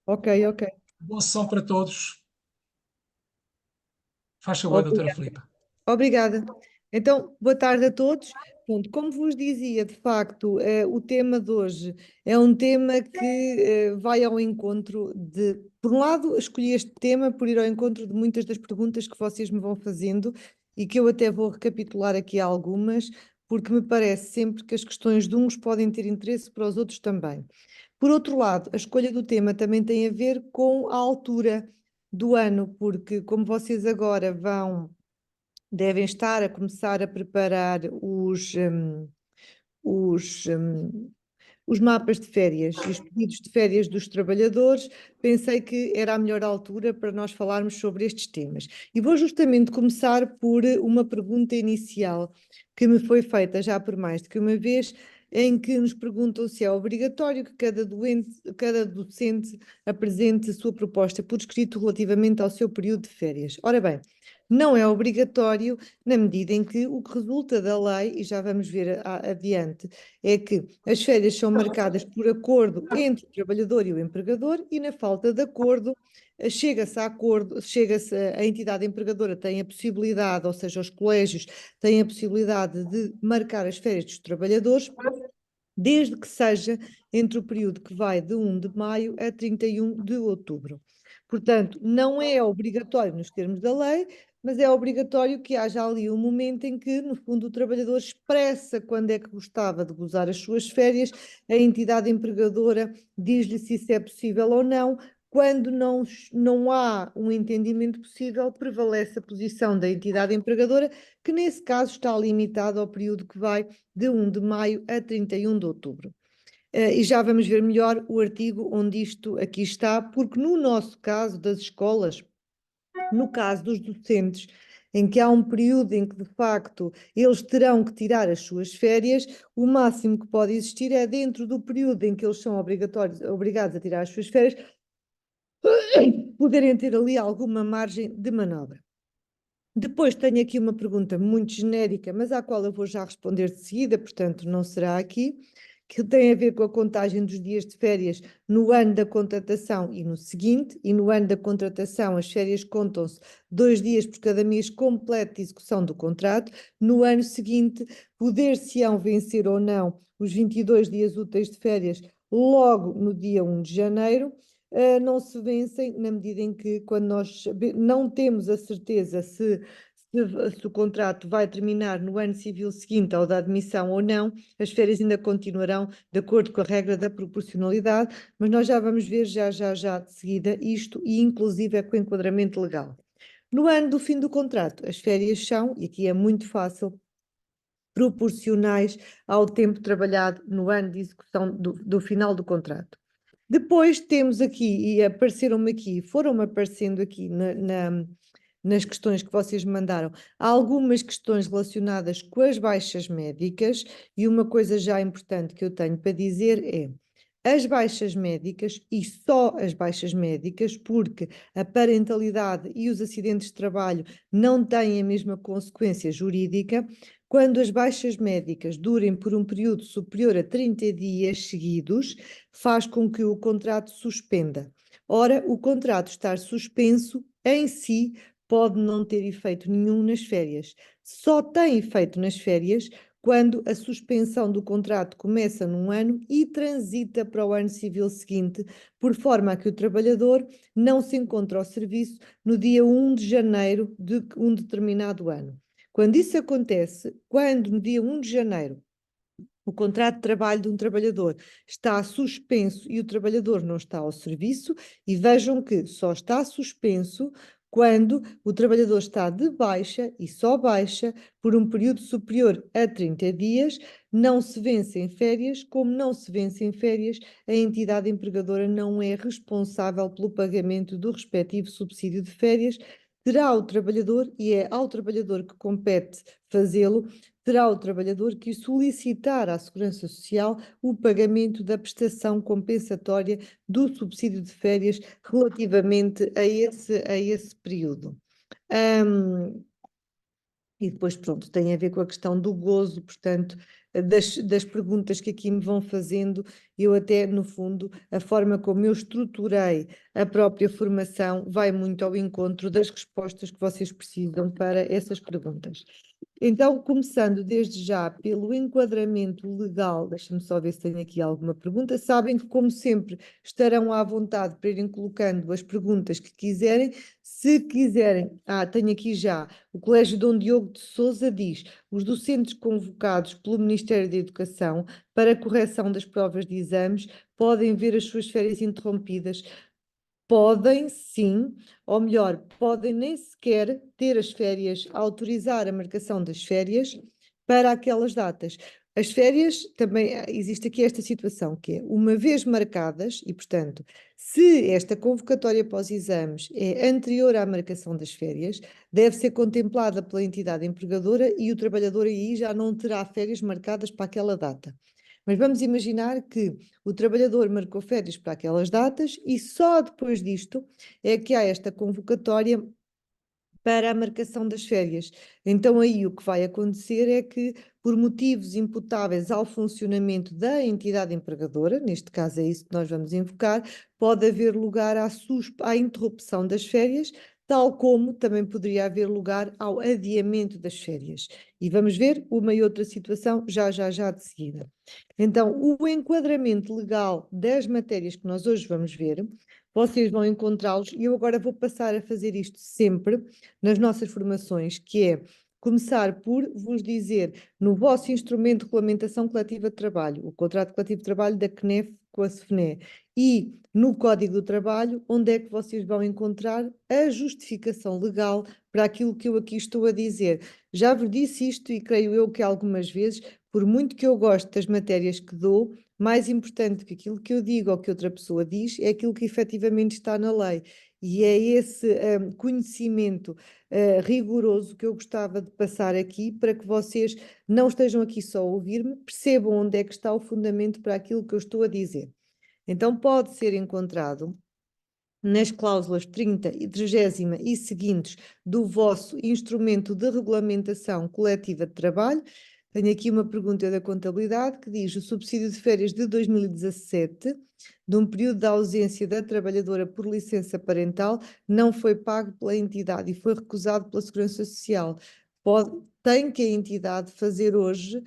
Ok, ok. Boa sessão para todos. Faz favor, doutora Obrigada. Filipe. Obrigada. Então, boa tarde a todos. Pronto, como vos dizia, de facto, o tema de hoje é um tema que vai ao encontro de. Por um lado, escolhi este tema por ir ao encontro de muitas das perguntas que vocês me vão fazendo e que eu até vou recapitular aqui algumas, porque me parece sempre que as questões de uns podem ter interesse para os outros também. Por outro lado, a escolha do tema também tem a ver com a altura do ano, porque como vocês agora devem estar a começar a preparar os, hum, os mapas de férias e os pedidos de férias dos trabalhadores, pensei que era a melhor altura para nós falarmos sobre estes temas. E vou justamente começar por uma pergunta inicial que me foi feita já por mais do que uma vez, em que nos perguntam se é obrigatório que cada docente apresente a sua proposta por escrito relativamente ao seu período de férias. Ora bem, não é obrigatório na medida em que o que resulta da lei, e já vamos ver adiante, é que as férias são marcadas por acordo entre o trabalhador e o empregador e na falta de acordo, chega-se a acordo, a entidade empregadora tem a possibilidade, ou seja, os colégios têm a possibilidade de marcar as férias dos trabalhadores, desde que seja entre o período que vai de 1 de maio a 31 de outubro. Portanto, não é obrigatório nos termos da lei, mas é obrigatório que haja ali um momento em que, no fundo, o trabalhador expressa quando é que gostava de gozar as suas férias, a entidade empregadora diz-lhe se isso é possível ou não. Quando não há um entendimento possível, prevalece a posição da entidade empregadora, que nesse caso está limitada ao período que vai de 1 de maio a 31 de outubro. E já vamos ver melhor o artigo onde isto aqui está, porque no nosso caso das escolas, no caso dos docentes, em que há um período em que, de facto, eles terão que tirar as suas férias, o máximo que pode existir é dentro do período em que eles são obrigados a tirar as suas férias, poderem ter ali alguma margem de manobra. Depois tenho aqui uma pergunta muito genérica, mas à qual eu vou já responder de seguida, portanto não será aqui, que tem a ver com a contagem dos dias de férias no ano da contratação e no seguinte, e no ano da contratação as férias contam-se 2 dias por cada mês completo de execução do contrato, no ano seguinte poder-se-ão vencer ou não os 22 dias úteis de férias logo no dia 1 de janeiro, não se vencem na medida em que, quando nós não temos a certeza se o contrato vai terminar no ano civil seguinte ao da admissão ou não, as férias ainda continuarão de acordo com a regra da proporcionalidade, mas nós já vamos ver já de seguida isto e inclusive é com o enquadramento legal. No ano do fim do contrato, as férias são, e aqui é muito fácil, proporcionais ao tempo trabalhado no ano de execução do final do contrato. Depois temos aqui, e apareceram-me aqui, foram-me aparecendo aqui nas questões que vocês me mandaram, há algumas questões relacionadas com as baixas médicas, e uma coisa já importante que eu tenho para dizer é as baixas médicas e só as baixas médicas, porque a parentalidade e os acidentes de trabalho não têm a mesma consequência jurídica. Quando as baixas médicas durem por um período superior a 30 dias seguidos, faz com que o contrato suspenda. Ora, o contrato estar suspenso em si pode não ter efeito nenhum nas férias. Só tem efeito nas férias quando a suspensão do contrato começa num ano e transita para o ano civil seguinte, por forma a que o trabalhador não se encontre ao serviço no dia 1 de janeiro de um determinado ano. Quando isso acontece, quando no dia 1 de janeiro o contrato de trabalho de um trabalhador está suspenso e o trabalhador não está ao serviço, e vejam que só está suspenso quando o trabalhador está de baixa e só baixa por um período superior a 30 dias, não se vence em férias, como não se vence em férias, a entidade empregadora não é responsável pelo pagamento do respectivo subsídio de férias, terá o trabalhador, e é ao trabalhador que compete fazê-lo, terá o trabalhador que solicitar à Segurança Social o pagamento da prestação compensatória do subsídio de férias relativamente a esse período. Um, e depois, pronto, tem a ver com a questão do gozo, portanto, das perguntas que aqui me vão fazendo, eu até, no fundo, a forma como eu estruturei a própria formação vai muito ao encontro das respostas que vocês precisam para essas perguntas. Então, começando desde já pelo enquadramento legal, deixa-me só ver se tenho aqui alguma pergunta. Sabem que, como sempre, estarão à vontade para irem colocando as perguntas que quiserem. Se quiserem, tenho aqui já, o Colégio Dom Diogo de Sousa diz: os docentes convocados pelo Ministério da Educação para correção das provas de exames podem ver as suas férias interrompidas. Podem, sim, ou melhor, podem nem sequer ter as férias, autorizar a marcação das férias para aquelas datas. As férias, também existe aqui esta situação, que é, uma vez marcadas, e portanto, se esta convocatória para os exames é anterior à marcação das férias, deve ser contemplada pela entidade empregadora e o trabalhador aí já não terá férias marcadas para aquela data. Mas vamos imaginar que o trabalhador marcou férias para aquelas datas e só depois disto é que há esta convocatória para a marcação das férias. Então aí o que vai acontecer é que, por motivos imputáveis ao funcionamento da entidade empregadora, neste caso é isso que nós vamos invocar, pode haver lugar à interrupção das férias, tal como também poderia haver lugar ao adiamento das férias. E vamos ver uma e outra situação já de seguida. Então, o enquadramento legal das matérias que nós hoje vamos ver, vocês vão encontrá-los, e eu agora vou passar a fazer isto sempre nas nossas formações, que é começar por vos dizer no vosso instrumento de regulamentação coletiva de trabalho, o contrato coletivo de trabalho da CNEF com a SFNE, e no Código do Trabalho, onde é que vocês vão encontrar a justificação legal para aquilo que eu aqui estou a dizer. Já vos disse isto e creio eu que algumas vezes, por muito que eu goste das matérias que dou, mais importante que aquilo que eu digo ou que outra pessoa diz é aquilo que efetivamente está na lei. E é esse conhecimento rigoroso que eu gostava de passar aqui para que vocês não estejam aqui só a ouvir-me, percebam onde é que está o fundamento para aquilo que eu estou a dizer. Então, pode ser encontrado nas cláusulas 30 e 30ª e seguintes do vosso instrumento de regulamentação coletiva de trabalho. Tenho aqui uma pergunta da contabilidade que diz: o subsídio de férias de 2017, de um período de ausência da trabalhadora por licença parental, não foi pago pela entidade e foi recusado pela Segurança Social. Tem que a entidade fazer hoje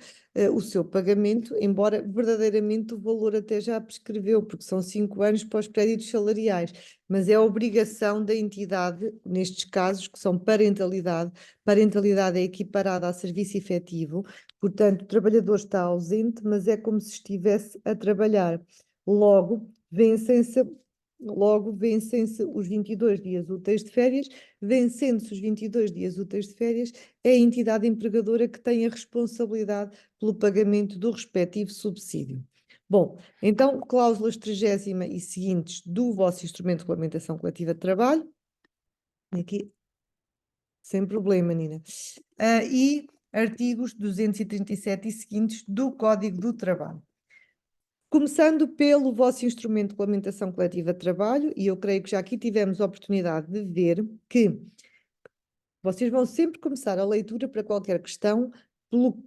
o seu pagamento, embora verdadeiramente o valor até já prescreveu, porque são 5 anos para os créditos salariais, mas é obrigação da entidade, nestes casos que são parentalidade é equiparada a serviço efetivo, portanto o trabalhador está ausente, mas é como se estivesse a trabalhar. Logo, vencem-se os 22 dias úteis de férias, vencendo-se os 22 dias úteis de férias, é a entidade empregadora que tem a responsabilidade pelo pagamento do respectivo subsídio. Bom, então, cláusulas 30ª e seguintes do vosso instrumento de regulamentação coletiva de trabalho, aqui, sem problema, Nina, e artigos 237 e seguintes do Código do Trabalho. Começando pelo vosso instrumento de regulamentação coletiva de trabalho, e eu creio que já aqui tivemos a oportunidade de ver que vocês vão sempre começar a leitura para qualquer questão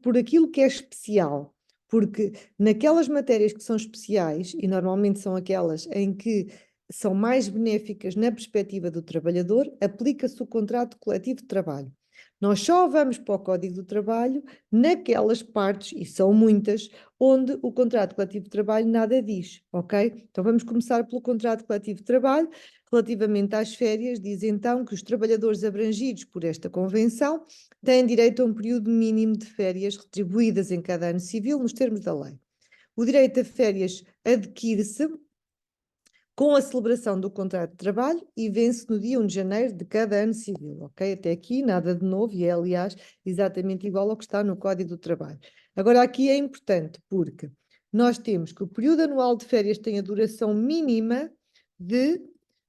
por aquilo que é especial, porque naquelas matérias que são especiais, e normalmente são aquelas em que são mais benéficas na perspectiva do trabalhador, aplica-se o contrato coletivo de trabalho. Nós só vamos para o Código do Trabalho naquelas partes, e são muitas, onde o contrato coletivo de trabalho nada diz, ok? Então vamos começar pelo contrato coletivo de trabalho. Relativamente às férias, diz então que os trabalhadores abrangidos por esta convenção têm direito a um período mínimo de férias retribuídas em cada ano civil, nos termos da lei. O direito a férias adquire-se com a celebração do contrato de trabalho e vence no dia 1 de janeiro de cada ano civil, ok? Até aqui nada de novo e é, aliás, exatamente igual ao que está no Código do Trabalho. Agora, aqui é importante porque nós temos que o período anual de férias tem a duração mínima de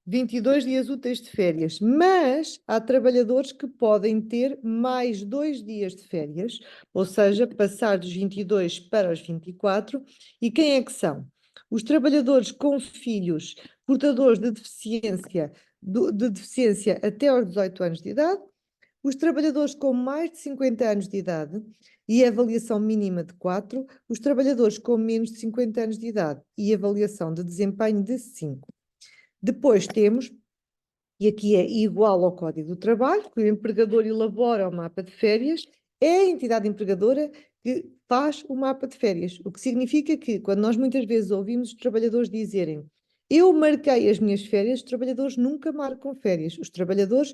22 dias úteis de férias, mas há trabalhadores que podem ter mais 2 dias de férias, ou seja, passar dos 22 para os 24, e quem é que são? Os trabalhadores com filhos portadores de deficiência até aos 18 anos de idade, Os trabalhadores com mais de 50 anos de idade e avaliação mínima de 4, os trabalhadores com menos de 50 anos de idade e avaliação de desempenho de 5. Depois temos, e aqui é igual ao Código do Trabalho, que o empregador elabora o mapa de férias, é a entidade empregadora que faz o mapa de férias, o que significa que, quando nós muitas vezes ouvimos os trabalhadores dizerem eu marquei as minhas férias, os trabalhadores nunca marcam férias. Os trabalhadores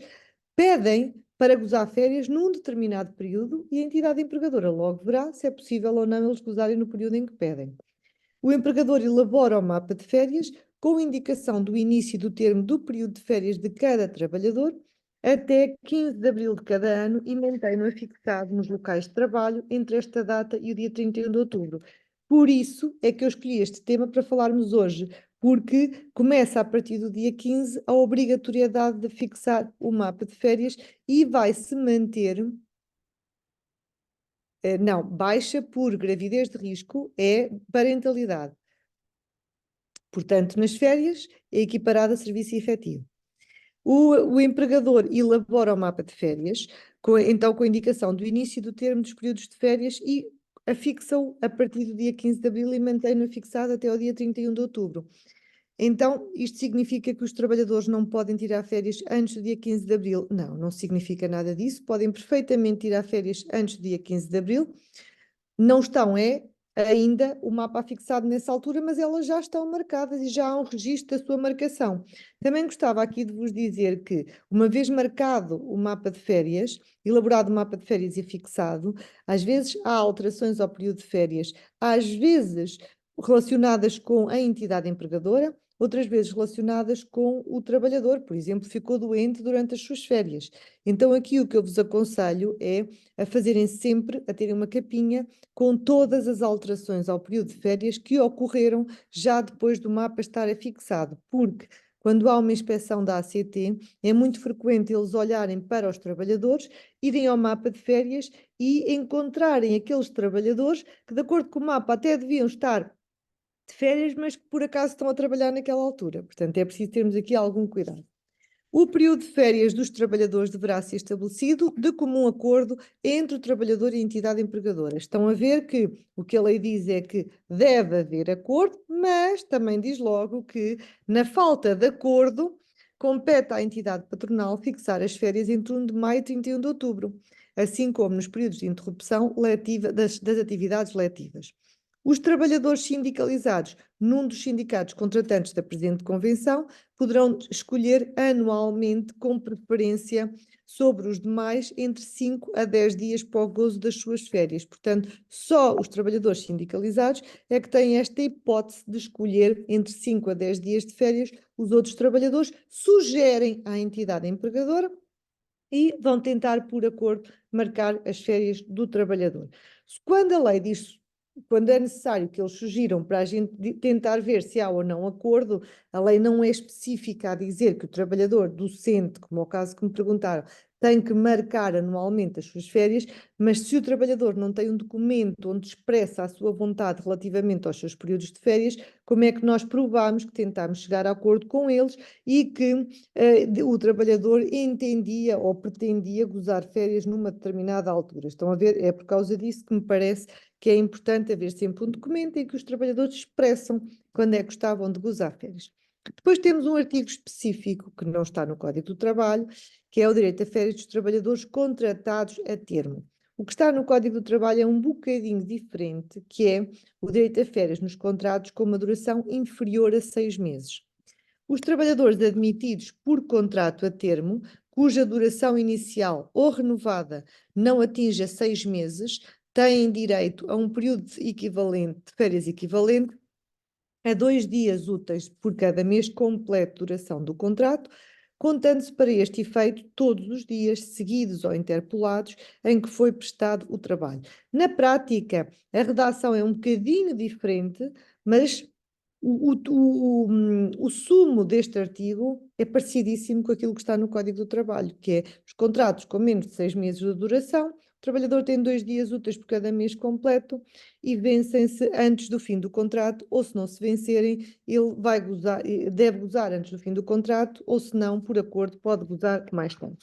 pedem para gozar férias num determinado período e a entidade empregadora logo verá se é possível ou não eles gozarem no período em que pedem. O empregador elabora o mapa de férias com indicação do início e do termo do período de férias de cada trabalhador até 15 de abril de cada ano e mantém-no afixado nos locais de trabalho entre esta data e o dia 31 de outubro. Por isso é que eu escolhi este tema para falarmos hoje, porque começa a partir do dia 15 a obrigatoriedade de fixar o mapa de férias e vai-se manter. Não, baixa por gravidez de risco é parentalidade. Portanto, nas férias é equiparado a serviço efetivo. O empregador elabora o mapa de férias, então com a indicação do início e do termo dos períodos de férias e afixa-o a partir do dia 15 de abril e mantém-no fixado até ao dia 31 de outubro. Então, isto significa que os trabalhadores não podem tirar férias antes do dia 15 de abril? Não, não significa nada disso. Podem perfeitamente tirar férias antes do dia 15 de abril. Não estão, ainda o mapa fixado nessa altura, mas elas já estão marcadas e já há um registro da sua marcação. Também gostava aqui de vos dizer que, uma vez marcado o mapa de férias, elaborado o mapa de férias e fixado, às vezes há alterações ao período de férias, às vezes relacionadas com a entidade empregadora, outras vezes relacionadas com o trabalhador, por exemplo, ficou doente durante as suas férias. Então aqui o que eu vos aconselho é a fazerem sempre, a terem uma capinha com todas as alterações ao período de férias que ocorreram já depois do mapa estar afixado, porque quando há uma inspeção da ACT, é muito frequente eles olharem para os trabalhadores, irem ao mapa de férias e encontrarem aqueles trabalhadores que, de acordo com o mapa, até deviam estar de férias, mas que por acaso estão a trabalhar naquela altura. Portanto, é preciso termos aqui algum cuidado. O período de férias dos trabalhadores deverá ser estabelecido de comum acordo entre o trabalhador e a entidade empregadora. Estão a ver que o que a lei diz é que deve haver acordo, mas também diz logo que, na falta de acordo, compete à entidade patronal fixar as férias entre 1 de maio e 31 de outubro, assim como nos períodos de interrupção letiva das atividades letivas. Os trabalhadores sindicalizados num dos sindicatos contratantes da presente convenção poderão escolher anualmente com preferência sobre os demais entre 5 a 10 dias para o gozo das suas férias. Portanto, só os trabalhadores sindicalizados é que têm esta hipótese de escolher entre 5 a 10 dias de férias. Os outros trabalhadores sugerem à entidade empregadora e vão tentar, por acordo, marcar as férias do trabalhador. Quando a lei diz, quando é necessário que eles sugiram para a gente tentar ver se há ou não acordo, a lei não é específica a dizer que o trabalhador docente, como é o caso que me perguntaram, tem que marcar anualmente as suas férias, mas se o trabalhador não tem um documento onde expressa a sua vontade relativamente aos seus períodos de férias, como é que nós provamos que tentámos chegar a acordo com eles e que o trabalhador entendia ou pretendia gozar férias numa determinada altura? Estão a ver? É por causa disso que me parece que é importante haver sempre um documento em que os trabalhadores expressam quando é que gostavam de gozar férias. Depois temos um artigo específico que não está no Código do Trabalho, que é o direito a férias dos trabalhadores contratados a termo. O que está no Código do Trabalho é um bocadinho diferente, que é o direito a férias nos contratos com uma duração inferior a 6 meses. Os trabalhadores admitidos por contrato a termo, cuja duração inicial ou renovada não atinja 6 meses, têm direito a um período equivalente, de férias equivalente a 2 dias úteis por cada mês completo de duração do contrato, contando-se para este efeito todos os dias seguidos ou interpolados em que foi prestado o trabalho. Na prática, a redação é um bocadinho diferente, mas o sumo deste artigo é parecidíssimo com aquilo que está no Código do Trabalho, que é os contratos com menos de 6 meses de duração, o trabalhador tem 2 dias úteis por cada mês completo e vencem-se antes do fim do contrato, ou se não se vencerem, ele vai deve gozar antes do fim do contrato, ou se não, por acordo, pode gozar mais tempo.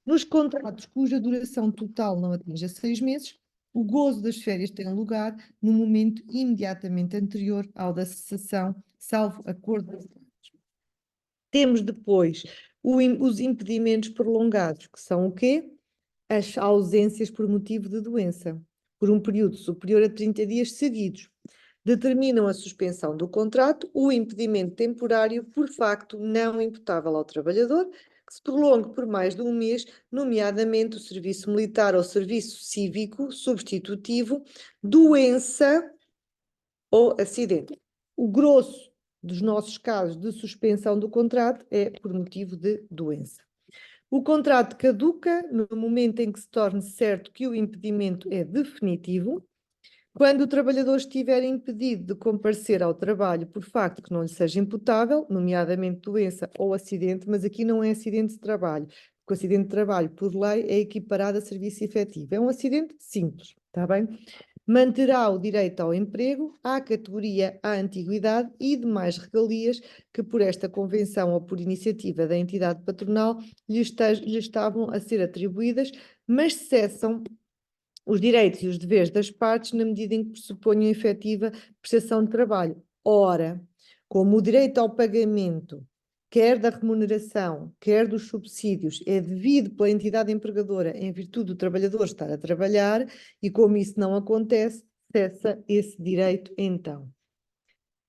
Nos contratos cuja duração total não atinja 6 meses, o gozo das férias tem lugar no momento imediatamente anterior ao da cessação, salvo acordo. Temos depois os impedimentos prolongados, que são o quê? As ausências por motivo de doença, por um período superior a 30 dias seguidos. Determinam a suspensão do contrato, o impedimento temporário por facto não imputável ao trabalhador, que se prolongue por mais de um mês, nomeadamente o serviço militar ou serviço cívico substitutivo, doença ou acidente. O grosso dos nossos casos de suspensão do contrato é por motivo de doença. O contrato caduca no momento em que se torne certo que o impedimento é definitivo, quando o trabalhador estiver impedido de comparecer ao trabalho por facto que não lhe seja imputável, nomeadamente doença ou acidente, mas aqui não é acidente de trabalho, porque o acidente de trabalho, por lei, é equiparado a serviço efetivo. É um acidente simples, está bem? Manterá o direito ao emprego, à categoria, à antiguidade e demais regalias que por esta convenção ou por iniciativa da entidade patronal lhe estavam a ser atribuídas, mas cessam os direitos e os deveres das partes na medida em que pressuponham efetiva prestação de trabalho. Ora, como o direito ao pagamento, quer da remuneração, quer dos subsídios, é devido pela entidade empregadora em virtude do trabalhador estar a trabalhar, e como isso não acontece, cessa esse direito então.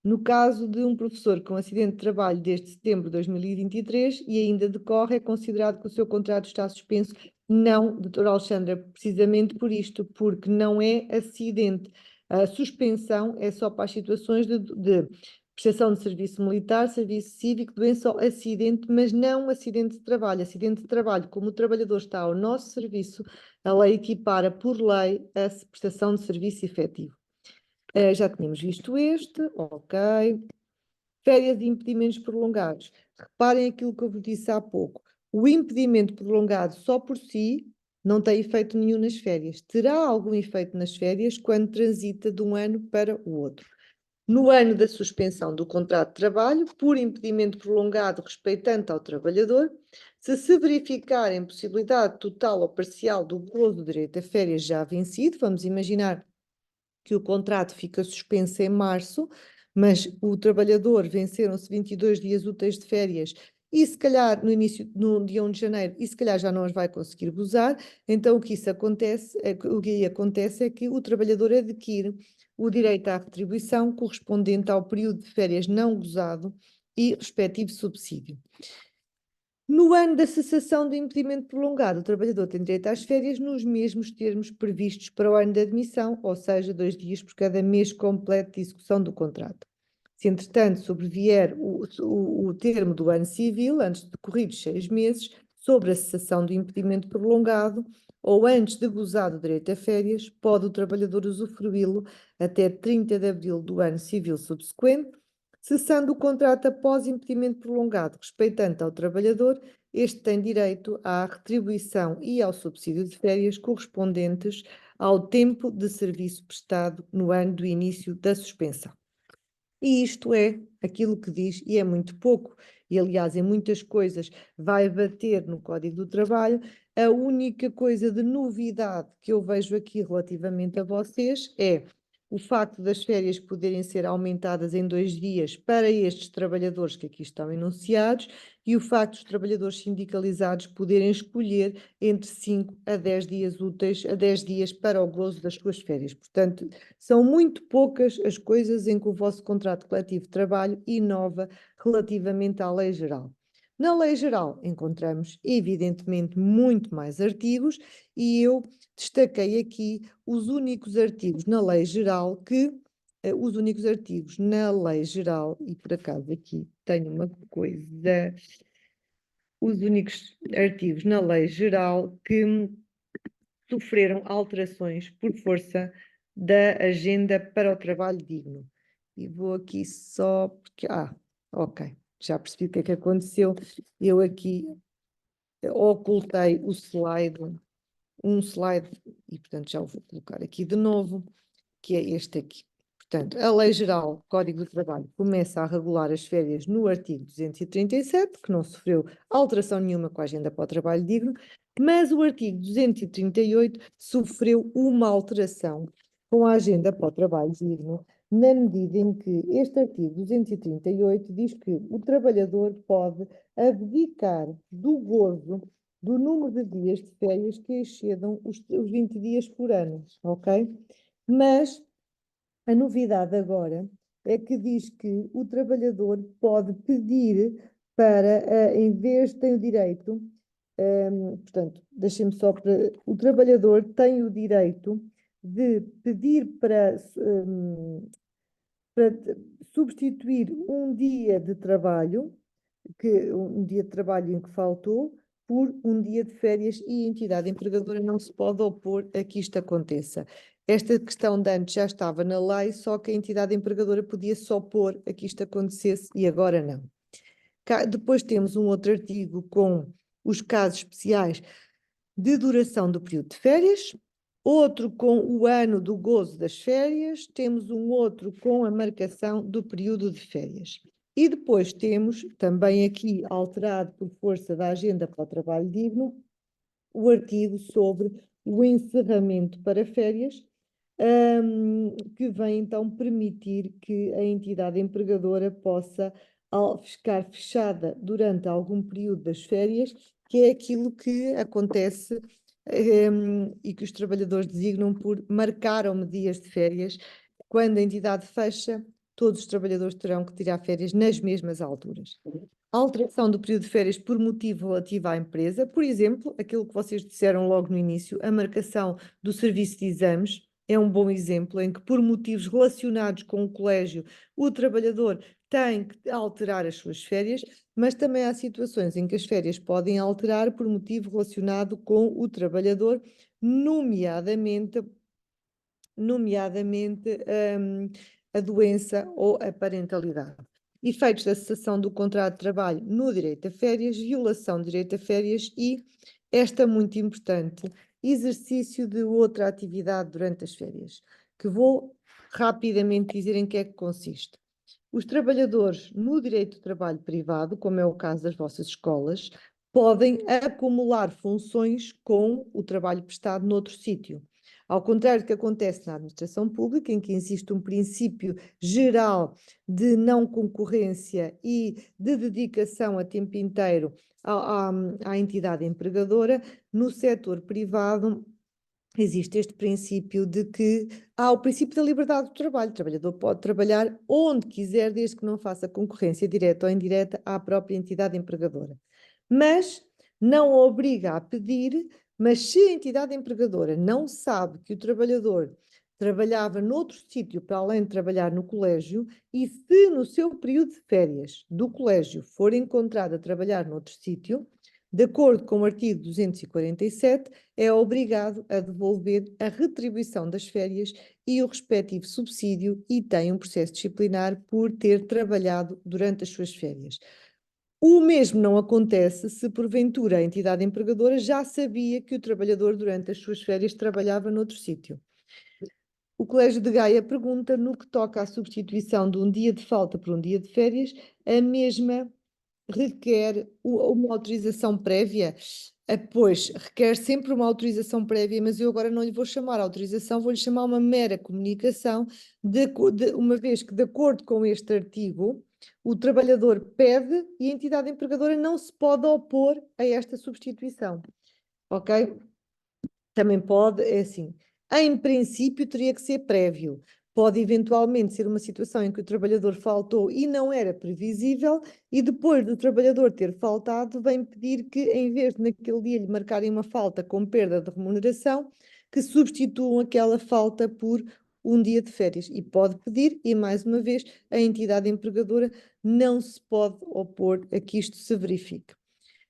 No caso de um professor com acidente de trabalho desde setembro de 2023 e ainda decorre, é considerado que o seu contrato está suspenso. Não, doutora Alexandra, precisamente por isto, porque não é acidente. A suspensão é só para as situações de prestação de serviço militar, serviço cívico, doença ou acidente, mas não acidente de trabalho. Acidente de trabalho, como o trabalhador está ao nosso serviço, a lei equipara por lei a prestação de serviço efetivo. Já tínhamos visto este, ok. Férias e impedimentos prolongados. Reparem aquilo que eu vos disse há pouco. O impedimento prolongado só por si não tem efeito nenhum nas férias. Terá algum efeito nas férias quando transita de um ano para o outro. No ano da suspensão do contrato de trabalho, por impedimento prolongado respeitante ao trabalhador, se verificar a impossibilidade total ou parcial do gozo do direito a férias já vencido, vamos imaginar que o contrato fica suspenso em março, mas o trabalhador venceram-se 22 dias úteis de férias e se calhar no dia 1 de janeiro, e se calhar já não as vai conseguir gozar, então o que acontece é que o trabalhador adquire o direito à retribuição correspondente ao período de férias não gozado e respectivo subsídio. No ano da cessação do impedimento prolongado, o trabalhador tem direito às férias nos mesmos termos previstos para o ano de admissão, ou seja, 2 dias por cada mês completo de execução do contrato. Se, entretanto, sobrevier o termo do ano civil, antes de decorridos 6 meses, sobre a cessação do impedimento prolongado, ou antes de gozar do direito a férias, pode o trabalhador usufruí-lo até 30 de abril do ano civil subsequente. Cessando o contrato após impedimento prolongado, respeitante ao trabalhador, este tem direito à retribuição e ao subsídio de férias correspondentes ao tempo de serviço prestado no ano do início da suspensão. E isto é aquilo que diz, e é muito pouco, e aliás em muitas coisas vai bater no Código do Trabalho. A única coisa de novidade que eu vejo aqui relativamente a vocês é o facto das férias poderem ser aumentadas em 2 dias para estes trabalhadores que aqui estão enunciados e o facto dos trabalhadores sindicalizados poderem escolher entre 5 a 10 dias úteis, a 10 dias para o gozo das suas férias. Portanto, são muito poucas as coisas em que o vosso contrato coletivo de trabalho inova relativamente à lei geral. Na lei geral encontramos, evidentemente, muito mais artigos e eu destaquei aqui os únicos artigos na lei geral e por acaso aqui tenho uma coisa, os únicos artigos na lei geral que sofreram alterações por força da Agenda para o Trabalho Digno. E vou aqui só porque... ok, já percebi o que é que aconteceu. Eu aqui ocultei o slide, um slide, e portanto já o vou colocar aqui de novo, que é este aqui. Portanto, a Lei Geral, Código do Trabalho, começa a regular as férias no artigo 237, que não sofreu alteração nenhuma com a Agenda para o Trabalho Digno, Mas o artigo 238 sofreu uma alteração com a agenda para o trabalho digno, na medida em que este artigo 238 diz que o trabalhador pode abdicar do gozo do número de dias de férias que excedam os 20 dias por ano, ok? Mas a novidade agora é que diz que o trabalhador pode pedir para, em vez, tem o direito, portanto, deixem-me só para. O trabalhador tem o direito de pedir para substituir um dia de trabalho, um dia de trabalho em que faltou, por um dia de férias e a entidade empregadora não se pode opor a que isto aconteça. Esta questão de antes já estava na lei, só que a entidade empregadora podia se opor a que isto acontecesse e agora não. Depois temos um outro artigo com os casos especiais de duração do período de férias, outro com o ano do gozo das férias, temos um outro com a marcação do período de férias. E depois temos, também aqui alterado por força da agenda para o trabalho digno, o artigo sobre o encerramento para férias, que vem então permitir que a entidade empregadora possa ficar fechada durante algum período das férias, que é aquilo que acontece e que os trabalhadores designam por marcaram-me dias de férias. Quando a entidade fecha, todos os trabalhadores terão que tirar férias nas mesmas alturas. A alteração do período de férias por motivo relativo à empresa, por exemplo, aquilo que vocês disseram logo no início, a marcação do serviço de exames, é um bom exemplo em que, por motivos relacionados com o colégio, o trabalhador tem que alterar as suas férias, mas também há situações em que as férias podem alterar por motivo relacionado com o trabalhador, nomeadamente a doença ou a parentalidade. Efeitos da cessação do contrato de trabalho no direito a férias, violação do direito a férias e, esta muito importante, exercício de outra atividade durante as férias, que vou rapidamente dizer em que é que consiste. Os trabalhadores no direito do trabalho privado, como é o caso das vossas escolas, podem acumular funções com o trabalho prestado noutro sítio. Ao contrário do que acontece na administração pública, em que existe um princípio geral de não concorrência e de dedicação a tempo inteiro à entidade empregadora, no setor privado existe este princípio de que há o princípio da liberdade do trabalho. O trabalhador pode trabalhar onde quiser, desde que não faça concorrência direta ou indireta à própria entidade empregadora. Mas não obriga a pedir, mas se a entidade empregadora não sabe que o trabalhador trabalhava noutro sítio para além de trabalhar no colégio, e se no seu período de férias do colégio for encontrado a trabalhar noutro sítio, de acordo com o artigo 247, é obrigado a devolver a retribuição das férias e o respectivo subsídio e tem um processo disciplinar por ter trabalhado durante as suas férias. O mesmo não acontece se, porventura, a entidade empregadora já sabia que o trabalhador, durante as suas férias, trabalhava noutro sítio. O Colégio de Gaia pergunta, no que toca à substituição de um dia de falta por um dia de férias, a mesma requer uma autorização prévia? Pois, requer sempre uma autorização prévia, mas eu agora não lhe vou chamar autorização, vou-lhe chamar uma mera comunicação, uma vez que, de acordo com este artigo, o trabalhador pede e a entidade empregadora não se pode opor a esta substituição, ok? Também pode, é assim, em princípio teria que ser prévio. Pode eventualmente ser uma situação em que o trabalhador faltou e não era previsível, e depois do trabalhador ter faltado, vem pedir que, em vez de naquele dia lhe marcarem uma falta com perda de remuneração, que substituam aquela falta por um dia de férias. E pode pedir, e mais uma vez, a entidade empregadora não se pode opor a que isto se verifique.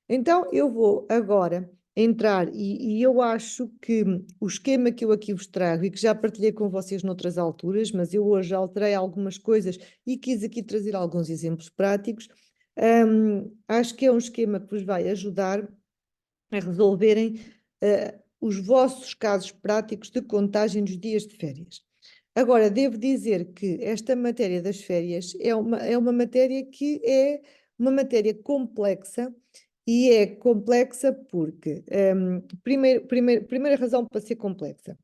Então, eu vou agora entrar e eu acho que o esquema que eu aqui vos trago e que já partilhei com vocês noutras alturas, mas eu hoje alterei algumas coisas e quis aqui trazer alguns exemplos práticos, acho que é um esquema que vos vai ajudar a resolverem os vossos casos práticos de contagem dos dias de férias. Agora, devo dizer que esta matéria das férias é uma matéria que é uma matéria complexa E é complexa porque, primeira razão para ser complexa.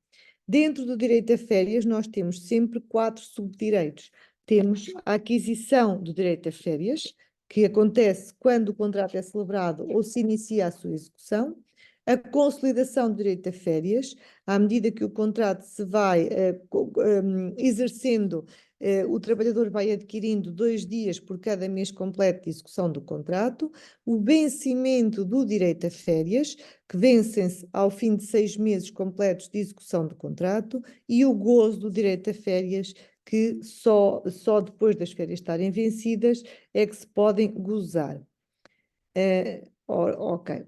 Dentro do direito a férias, nós temos sempre 4 subdireitos. Temos a aquisição do direito a férias, que acontece quando o contrato é celebrado ou se inicia a sua execução. A consolidação do direito a férias, à medida que o contrato se vai exercendo, o trabalhador vai adquirindo 2 dias por cada mês completo de execução do contrato. O vencimento do direito a férias, que vencem-se ao fim de 6 meses completos de execução do contrato, e o gozo do direito a férias, que só depois das férias estarem vencidas é que se podem gozar. Ok.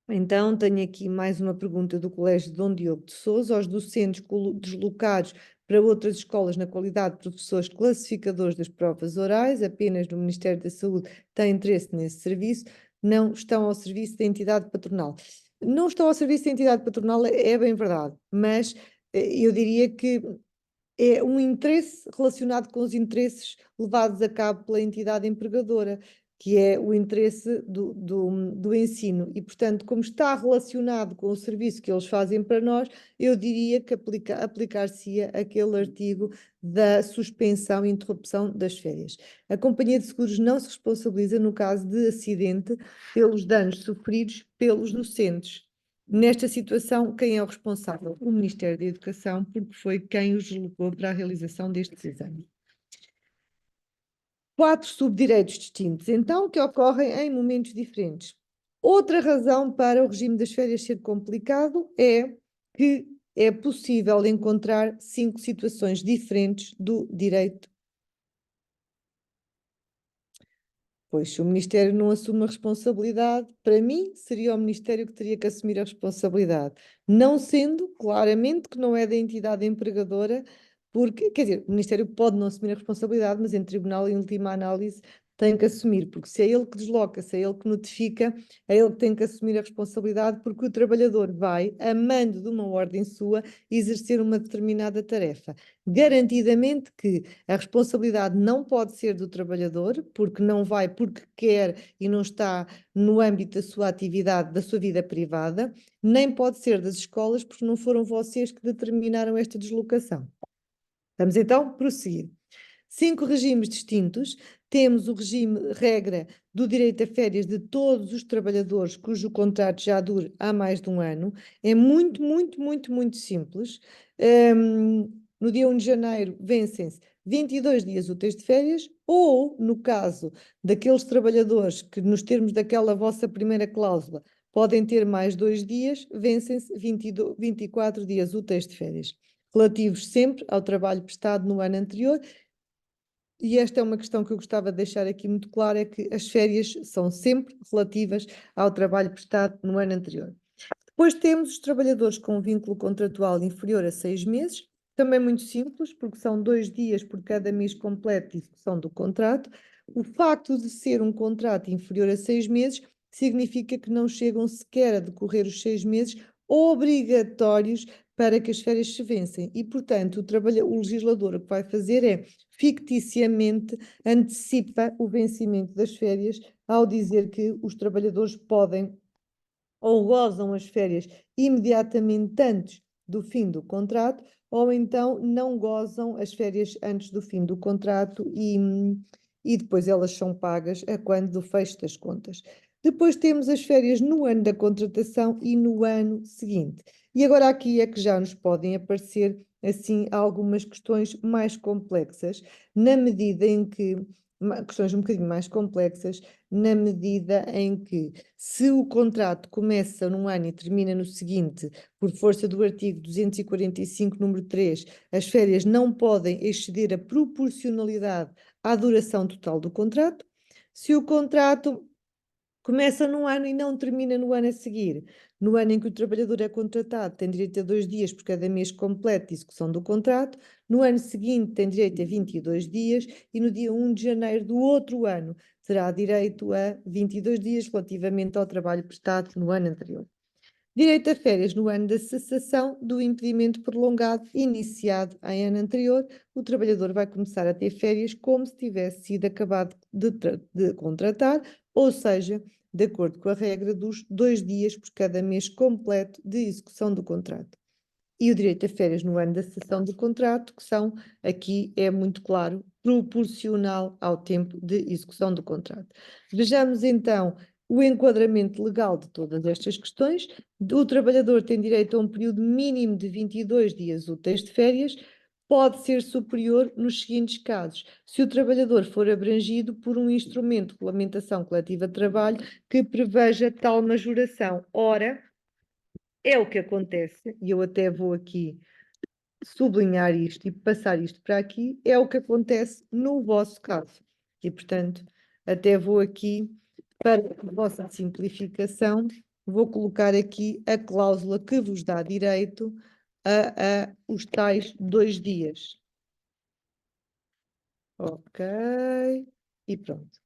Então, tenho aqui mais uma pergunta do Colégio Dom Diogo de Sousa. Os docentes deslocados para outras escolas na qualidade de professores classificadores das provas orais, apenas no Ministério da Saúde tem interesse nesse serviço, não estão ao serviço da entidade patronal. Não estão ao serviço da entidade patronal, é bem verdade, mas eu diria que é um interesse relacionado com os interesses levados a cabo pela entidade empregadora, que é o interesse do ensino. E, portanto, como está relacionado com o serviço que eles fazem para nós, eu diria que aplicar-se-ia aquele artigo da suspensão e interrupção das férias. A companhia de seguros não se responsabiliza no caso de acidente pelos danos sofridos pelos docentes. Nesta situação, quem é o responsável? O Ministério da Educação, porque foi quem os deslocou para a realização destes exames. 4 subdireitos distintos, então, que ocorrem em momentos diferentes. Outra razão para o regime das férias ser complicado é que é possível encontrar 5 situações diferentes do direito. Pois, se o Ministério não assume a responsabilidade, para mim, seria o Ministério que teria que assumir a responsabilidade. Não sendo, claramente, que não é da entidade empregadora, porque, quer dizer, o Ministério pode não assumir a responsabilidade, mas em tribunal, em última análise, tem que assumir, porque se é ele que desloca, se é ele que notifica, é ele que tem que assumir a responsabilidade, porque o trabalhador vai, a mando de uma ordem sua, exercer uma determinada tarefa. Garantidamente que a responsabilidade não pode ser do trabalhador, porque não vai porque quer e não está no âmbito da sua atividade, da sua vida privada, nem pode ser das escolas, porque não foram vocês que determinaram esta deslocação. Vamos então prosseguir. 5 regimes distintos. Temos o regime regra do direito a férias de todos os trabalhadores cujo contrato já dure há mais de um ano. É muito, muito, muito, muito simples. No dia 1 de janeiro vencem-se 22 dias úteis de férias, ou, no caso daqueles trabalhadores que, nos termos daquela vossa primeira cláusula, podem ter mais 2 dias, vencem-se 24 dias úteis de férias, relativos sempre ao trabalho prestado no ano anterior. E esta é uma questão que eu gostava de deixar aqui muito clara, é que as férias são sempre relativas ao trabalho prestado no ano anterior. Depois temos os trabalhadores com vínculo contratual inferior a 6 meses, também muito simples, porque são 2 dias por cada mês completo de execução do contrato. O facto de ser um contrato inferior a 6 meses significa que não chegam sequer a decorrer os 6 meses obrigatórios para que as férias se vencem. E, portanto, o legislador o que vai fazer é, ficticiamente, antecipa o vencimento das férias ao dizer que os trabalhadores podem ou gozam as férias imediatamente antes do fim do contrato, ou então não gozam as férias antes do fim do contrato e depois elas são pagas a quando do fecho das contas. Depois temos as férias no ano da contratação e no ano seguinte. E agora aqui é que já nos podem aparecer assim algumas questões mais complexas, na medida em que questões um bocadinho mais complexas, na medida em que, se o contrato começa num ano e termina no seguinte, por força do artigo 245, número 3, as férias não podem exceder a proporcionalidade à duração total do contrato. Se o contrato começa num ano e não termina no ano a seguir, no ano em que o trabalhador é contratado, tem direito a 2 dias por cada mês completo de execução do contrato, no ano seguinte tem direito a 22 dias e no dia 1 de janeiro do outro ano terá direito a 22 dias relativamente ao trabalho prestado no ano anterior. Direito a férias no ano da cessação do impedimento prolongado iniciado em ano anterior, o trabalhador vai começar a ter férias como se tivesse sido acabado de contratar, ou seja, de acordo com a regra dos 2 dias por cada mês completo de execução do contrato. E o direito a férias no ano da cessação do contrato, que são, aqui é muito claro, proporcional ao tempo de execução do contrato. Vejamos então o enquadramento legal de todas estas questões. O trabalhador tem direito a um período mínimo de 22 dias úteis de férias, pode ser superior nos seguintes casos: se o trabalhador for abrangido por um instrumento de regulamentação coletiva de trabalho que preveja tal majoração. Ora, é o que acontece, e eu até vou aqui sublinhar isto e passar isto para aqui, é o que acontece no vosso caso. E, portanto, até vou aqui, para a vossa simplificação, vou colocar aqui a cláusula que vos dá direito a os tais 2 dias. Ok, e pronto.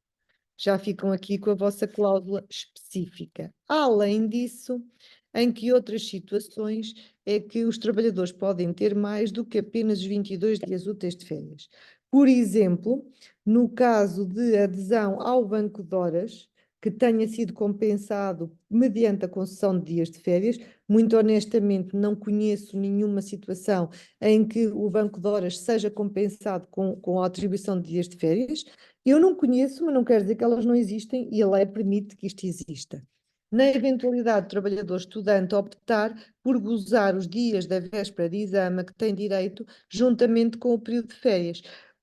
Já ficam aqui com a vossa cláusula específica. Além disso, em que outras situações é que os trabalhadores podem ter mais do que apenas 22 dias úteis de férias? Por exemplo, no caso de adesão ao banco de horas, que tenha sido compensado mediante a concessão de dias de férias, muito honestamente não conheço nenhuma situação em que o banco de horas seja compensado com a atribuição de dias de férias. Eu não conheço, mas não quer dizer que elas não existem e a lei permite que isto exista. Na eventualidade do trabalhador estudante optar por gozar os dias da véspera de exame a que tem direito, juntamente com o período de férias.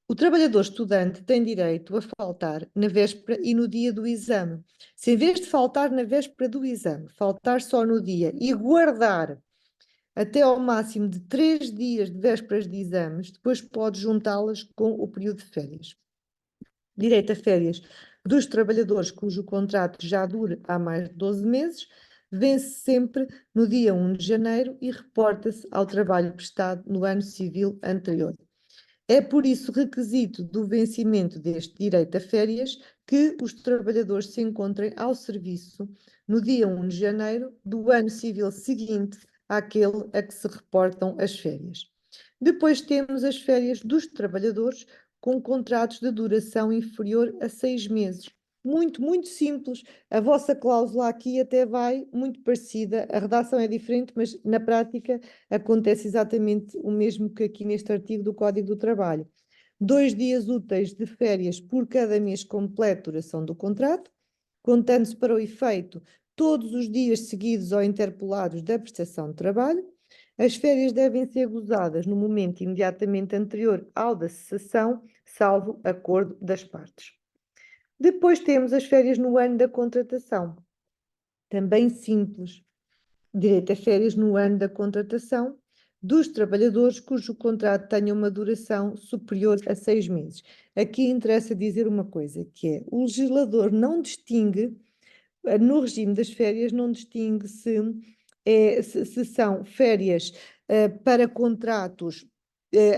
O trabalhador estudante tem direito a faltar na véspera e no dia do exame. Se em vez de faltar na véspera do exame, faltar só no dia e guardar até ao máximo de 3 dias de vésperas de exames, depois pode juntá-las com o período de férias. Direito a férias dos trabalhadores cujo contrato já dure há mais de 12 meses, vence sempre no dia 1 de janeiro e reporta-se ao trabalho prestado no ano civil anterior. É por isso requisito do vencimento deste direito a férias que os trabalhadores se encontrem ao serviço no dia 1 de janeiro do ano civil seguinte àquele a que se reportam as férias. Depois temos as férias dos trabalhadores com contratos de duração inferior a 6 meses. Muito, muito simples. A vossa cláusula aqui até vai muito parecida. A redação é diferente, mas na prática acontece exatamente o mesmo que aqui neste artigo do Código do Trabalho. 2 dias úteis de férias por cada mês completo de duração do contrato, contando-se para o efeito todos os dias seguidos ou interpolados da prestação de trabalho. As férias devem ser gozadas no momento imediatamente anterior ao da cessação, salvo acordo das partes. Depois temos as férias no ano da contratação. Também simples. Direito a férias no ano da contratação dos trabalhadores cujo contrato tenha uma duração superior a 6 meses. Aqui interessa dizer uma coisa, que é, o legislador não distingue, no regime das férias, não distingue se são férias para contratos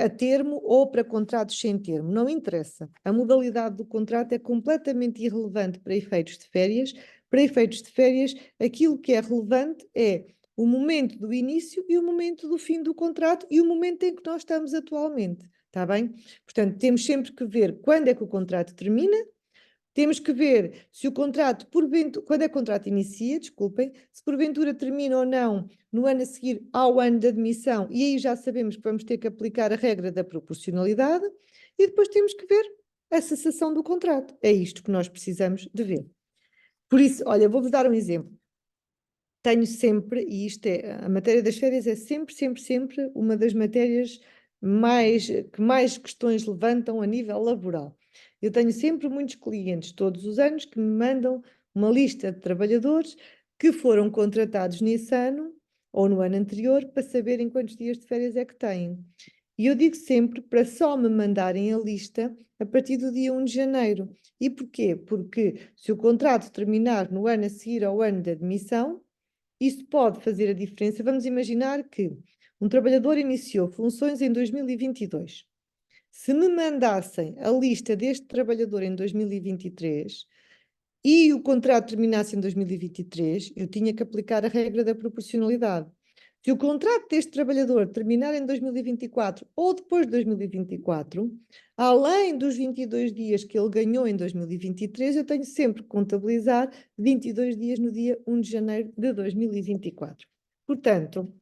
a termo ou para contratos sem termo. Não interessa. A modalidade do contrato é completamente irrelevante para efeitos de férias. Para efeitos de férias, aquilo que é relevante é o momento do início e o momento do fim do contrato e o momento em que nós estamos atualmente. Está bem? Portanto, temos sempre que ver quando é que o contrato termina. Temos que ver se o contrato, quando é que o contrato inicia, desculpem, se porventura termina ou não no ano a seguir ao ano de admissão, e aí já sabemos que vamos ter que aplicar a regra da proporcionalidade, e depois temos que ver a cessação do contrato. É isto que nós precisamos de ver. Por isso, olha, vou-vos dar um exemplo. Tenho sempre, e isto é, a matéria das férias é sempre, sempre, sempre uma das matérias que mais questões levantam a nível laboral. Eu tenho sempre muitos clientes, todos os anos, que me mandam uma lista de trabalhadores que foram contratados nesse ano ou no ano anterior para saberem quantos dias de férias é que têm. E eu digo sempre para só me mandarem a lista a partir do dia 1 de janeiro. E porquê? Porque se o contrato terminar no ano a seguir ao ano de admissão, isso pode fazer a diferença. Vamos imaginar que um trabalhador iniciou funções em 2022. Se me mandassem a lista deste trabalhador em 2023 e o contrato terminasse em 2023, eu tinha que aplicar a regra da proporcionalidade. Se o contrato deste trabalhador terminar em 2024 ou depois de 2024, além dos 22 dias que ele ganhou em 2023, eu tenho sempre que contabilizar 22 dias no dia 1 de janeiro de 2024. Portanto,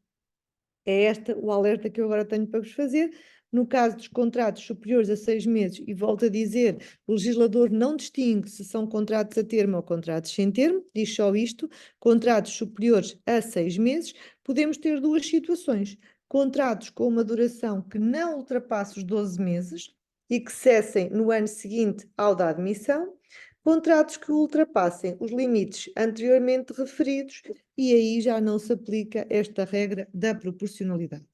é este o alerta que eu agora tenho para vos fazer. No caso dos contratos superiores a 6 meses, e volto a dizer, o legislador não distingue se são contratos a termo ou contratos sem termo, diz só isto, contratos superiores a 6 meses, podemos ter duas situações. Contratos com uma duração que não ultrapasse os 12 meses e que cessem no ano seguinte ao da admissão, contratos que ultrapassem os limites anteriormente referidos e aí já não se aplica esta regra da proporcionalidade.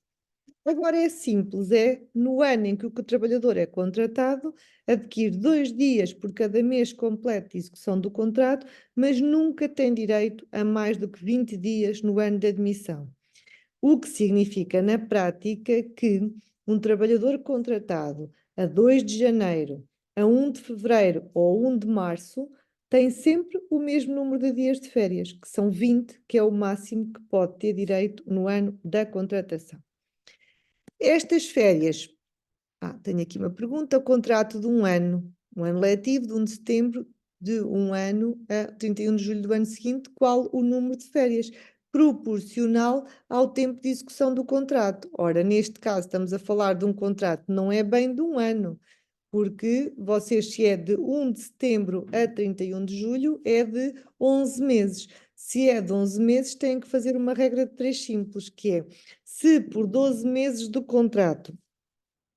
Agora é simples, é no ano em que o trabalhador é contratado, adquire 2 dias por cada mês completo de execução do contrato, mas nunca tem direito a mais do que 20 dias no ano de admissão. O que significa na prática que um trabalhador contratado a 2 de janeiro, a 1 de fevereiro ou 1 de março tem sempre o mesmo número de dias de férias, que são 20, que é o máximo que pode ter direito no ano da contratação. Estas férias, tenho aqui uma pergunta, o contrato de um ano letivo de 1 de setembro de um ano a 31 de julho do ano seguinte, qual o número de férias? Proporcional ao tempo de execução do contrato. Ora, neste caso estamos a falar de um contrato, não é bem de um ano, porque vocês, se é de 1 de setembro a 31 de julho, é de 11 meses. Se é de 11 meses, têm que fazer uma regra de 3 simples, que é, se por 12 meses do contrato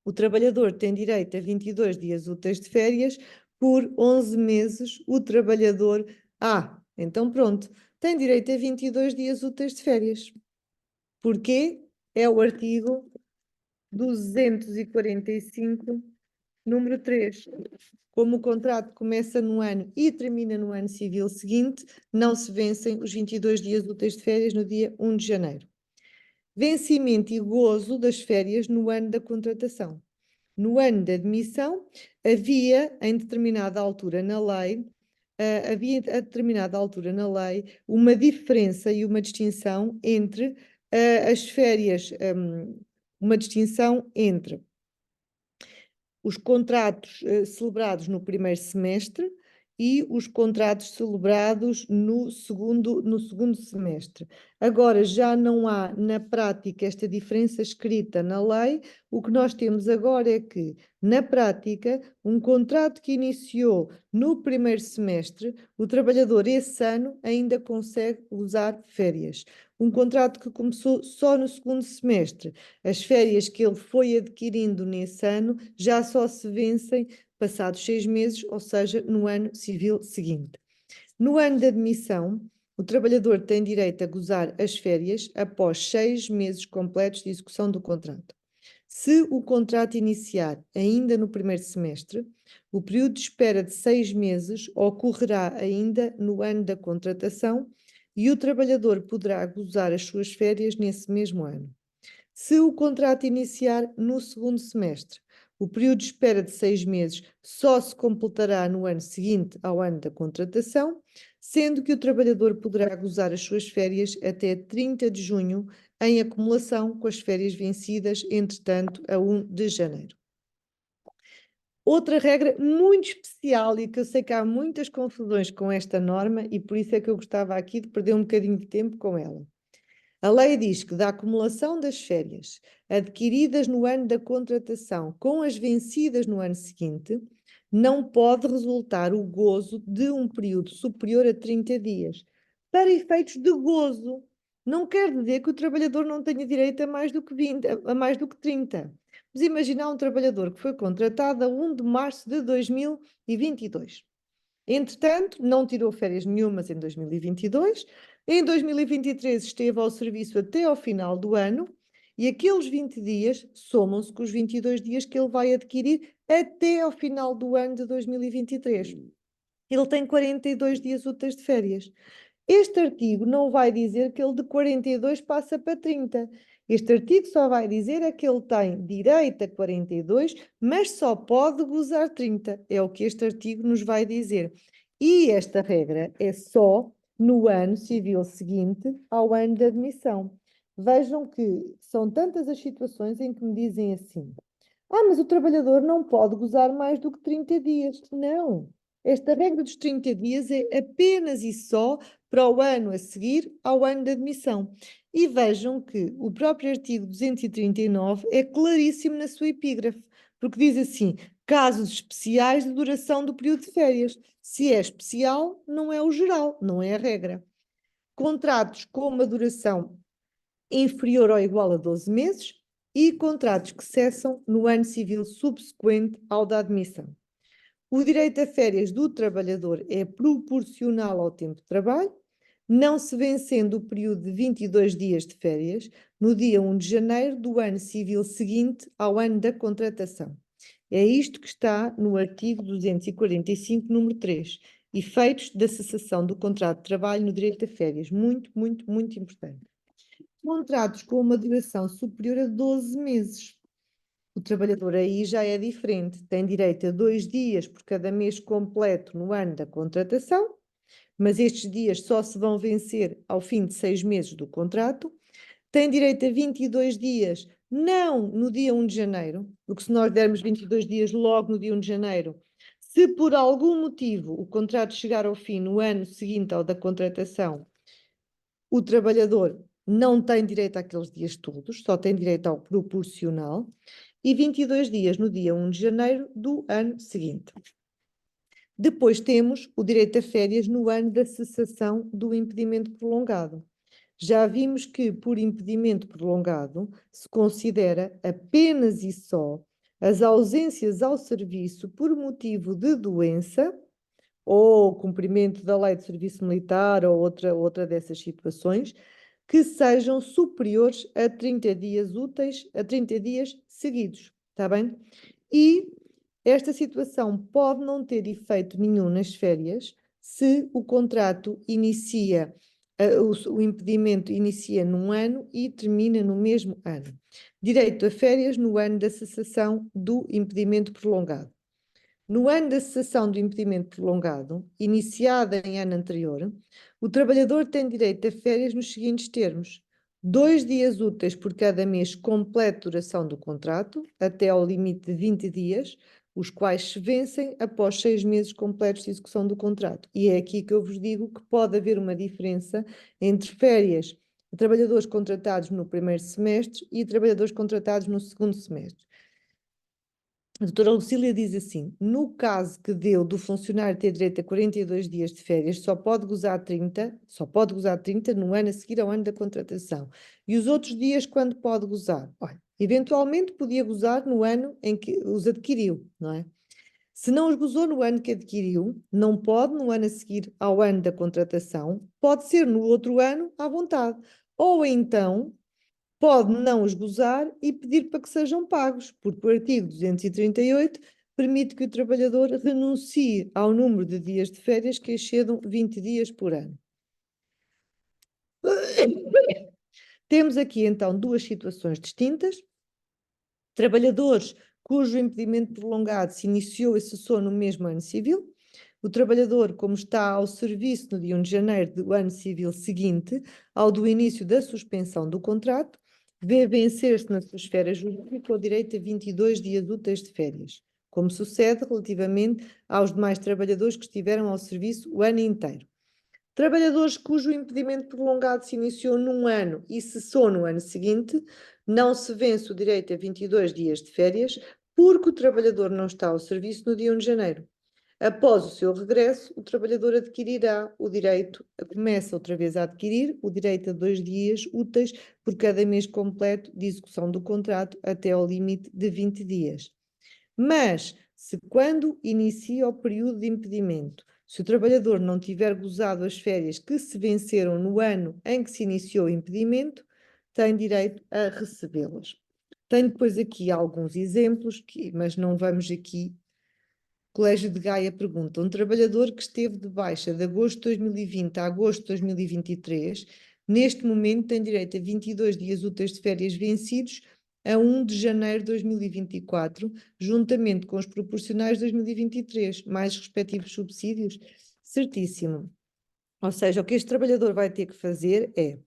o trabalhador tem direito a 22 dias úteis de férias, por 11 meses o trabalhador... então pronto, tem direito a 22 dias úteis de férias. Porquê? É o artigo 245, número 3. Como o contrato começa no ano e termina no ano civil seguinte, não se vencem os 22 dias úteis de férias no dia 1 de janeiro. Vencimento e gozo das férias no ano da contratação. No ano de admissão, havia em determinada altura na lei, uma diferença e uma distinção entre as férias, uma distinção entre os contratos celebrados no primeiro semestre e os contratos celebrados no segundo semestre. Agora já não há na prática esta diferença escrita na lei, o que nós temos agora é que, na prática, um contrato que iniciou no primeiro semestre, o trabalhador esse ano ainda consegue usar férias. Um contrato que começou só no segundo semestre, as férias que ele foi adquirindo nesse ano já só se vencem passados 6 meses, ou seja, no ano civil seguinte. No ano de admissão, o trabalhador tem direito a gozar as férias após 6 meses completos de execução do contrato. Se o contrato iniciar ainda no primeiro semestre, o período de espera de 6 meses ocorrerá ainda no ano da contratação e o trabalhador poderá gozar as suas férias nesse mesmo ano. Se o contrato iniciar no segundo semestre, o período de espera de 6 meses só se completará no ano seguinte ao ano da contratação, sendo que o trabalhador poderá gozar as suas férias até 30 de junho, em acumulação com as férias vencidas, entretanto, a 1 de janeiro. Outra regra muito especial e que eu sei que há muitas confusões com esta norma e por isso é que eu gostava aqui de perder um bocadinho de tempo com ela. A lei diz que da acumulação das férias adquiridas no ano da contratação com as vencidas no ano seguinte, não pode resultar o gozo de um período superior a 30 dias. Para efeitos de gozo, não quer dizer que o trabalhador não tenha direito a mais do que 20, a mais do que 30. Mas imaginar um trabalhador que foi contratado a 1 de março de 2022. Entretanto, não tirou férias nenhumas em 2022. Em 2023 esteve ao serviço até ao final do ano e aqueles 20 dias somam-se com os 22 dias que ele vai adquirir até ao final do ano de 2023. Ele tem 42 dias úteis de férias. Este artigo não vai dizer que ele de 42 passa para 30. Este artigo só vai dizer é que ele tem direito a 42, mas só pode gozar 30. É o que este artigo nos vai dizer. E esta regra é só no ano civil seguinte ao ano de admissão. Vejam que são tantas as situações em que me dizem assim: mas o trabalhador não pode gozar mais do que 30 dias. Não. Esta regra dos 30 dias é apenas e só para o ano a seguir ao ano de admissão. E vejam que o próprio artigo 239 é claríssimo na sua epígrafe, porque diz assim: casos especiais de duração do período de férias. Se é especial, não é o geral, não é a regra. Contratos com uma duração inferior ou igual a 12 meses e contratos que cessam no ano civil subsequente ao da admissão. O direito a férias do trabalhador é proporcional ao tempo de trabalho, não se vencendo o período de 22 dias de férias no dia 1 de janeiro do ano civil seguinte ao ano da contratação. É isto que está no artigo 245, número 3, efeitos da cessação do contrato de trabalho no direito a férias. Muito, muito, muito importante. Contratos com uma duração superior a 12 meses. O trabalhador aí já é diferente, tem direito a 2 dias por cada mês completo no ano da contratação, mas estes dias só se vão vencer ao fim de 6 meses do contrato. Tem direito a 22 dias, não no dia 1 de janeiro, porque se nós dermos 22 dias logo no dia 1 de janeiro, se por algum motivo o contrato chegar ao fim no ano seguinte ao da contratação, o trabalhador não tem direito àqueles dias todos, só tem direito ao proporcional, e 22 dias no dia 1 de janeiro do ano seguinte. Depois temos o direito a férias no ano da cessação do impedimento prolongado. Já vimos que, por impedimento prolongado, se considera apenas e só as ausências ao serviço por motivo de doença ou cumprimento da lei de serviço militar ou outra dessas situações, que sejam superiores a 30 dias úteis, a 30 dias seguidos, está bem? E esta situação pode não ter efeito nenhum nas férias se o contrato inicia, o impedimento inicia num ano e termina no mesmo ano. Direito a férias no ano da cessação do impedimento prolongado. No ano da cessação do impedimento prolongado, iniciada em ano anterior, o trabalhador tem direito a férias nos seguintes termos: 2 dias úteis por cada mês completo de duração do contrato, até ao limite de 20 dias, os quais se vencem após 6 meses completos de execução do contrato. E é aqui que eu vos digo que pode haver uma diferença entre férias de trabalhadores contratados no primeiro semestre e trabalhadores contratados no segundo semestre. A doutora Lucília diz assim: no caso que deu do funcionário ter direito a 42 dias de férias, só pode gozar 30 no ano a seguir ao ano da contratação. E os outros dias, quando pode gozar? Olha, eventualmente podia gozar no ano em que os adquiriu, não é? Se não os gozou no ano que adquiriu, não pode no ano a seguir ao ano da contratação, pode ser no outro ano à vontade. Ou então pode não os gozar e pedir para que sejam pagos, porque o artigo 238 permite que o trabalhador renuncie ao número de dias de férias que excedam 20 dias por ano. Temos aqui então duas situações distintas. Trabalhadores cujo impedimento prolongado se iniciou e cessou no mesmo ano civil. O trabalhador, como está ao serviço no dia 1 de janeiro do ano civil seguinte ao do início da suspensão do contrato, vê vencer-se na sua esfera jurídica o direito a 22 dias úteis de férias, como sucede relativamente aos demais trabalhadores que estiveram ao serviço o ano inteiro. Trabalhadores cujo impedimento prolongado se iniciou num ano e cessou no ano seguinte, não se vence o direito a 22 dias de férias, porque o trabalhador não está ao serviço no dia 1 de janeiro. Após o seu regresso, o trabalhador adquirirá o direito, começa outra vez a adquirir o direito a 2 dias úteis por cada mês completo de execução do contrato até ao limite de 20 dias. Mas, se quando inicia o período de impedimento, se o trabalhador não tiver gozado as férias que se venceram no ano em que se iniciou o impedimento, tem direito a recebê-las. Tenho depois aqui alguns exemplos, mas não vamos aqui. Colégio de Gaia pergunta: um trabalhador que esteve de baixa de agosto de 2020 a agosto de 2023, neste momento tem direito a 22 dias úteis de férias vencidos a 1 de janeiro de 2024, juntamente com os proporcionais de 2023, mais respectivos subsídios? Certíssimo. Ou seja, o que este trabalhador vai ter que fazer é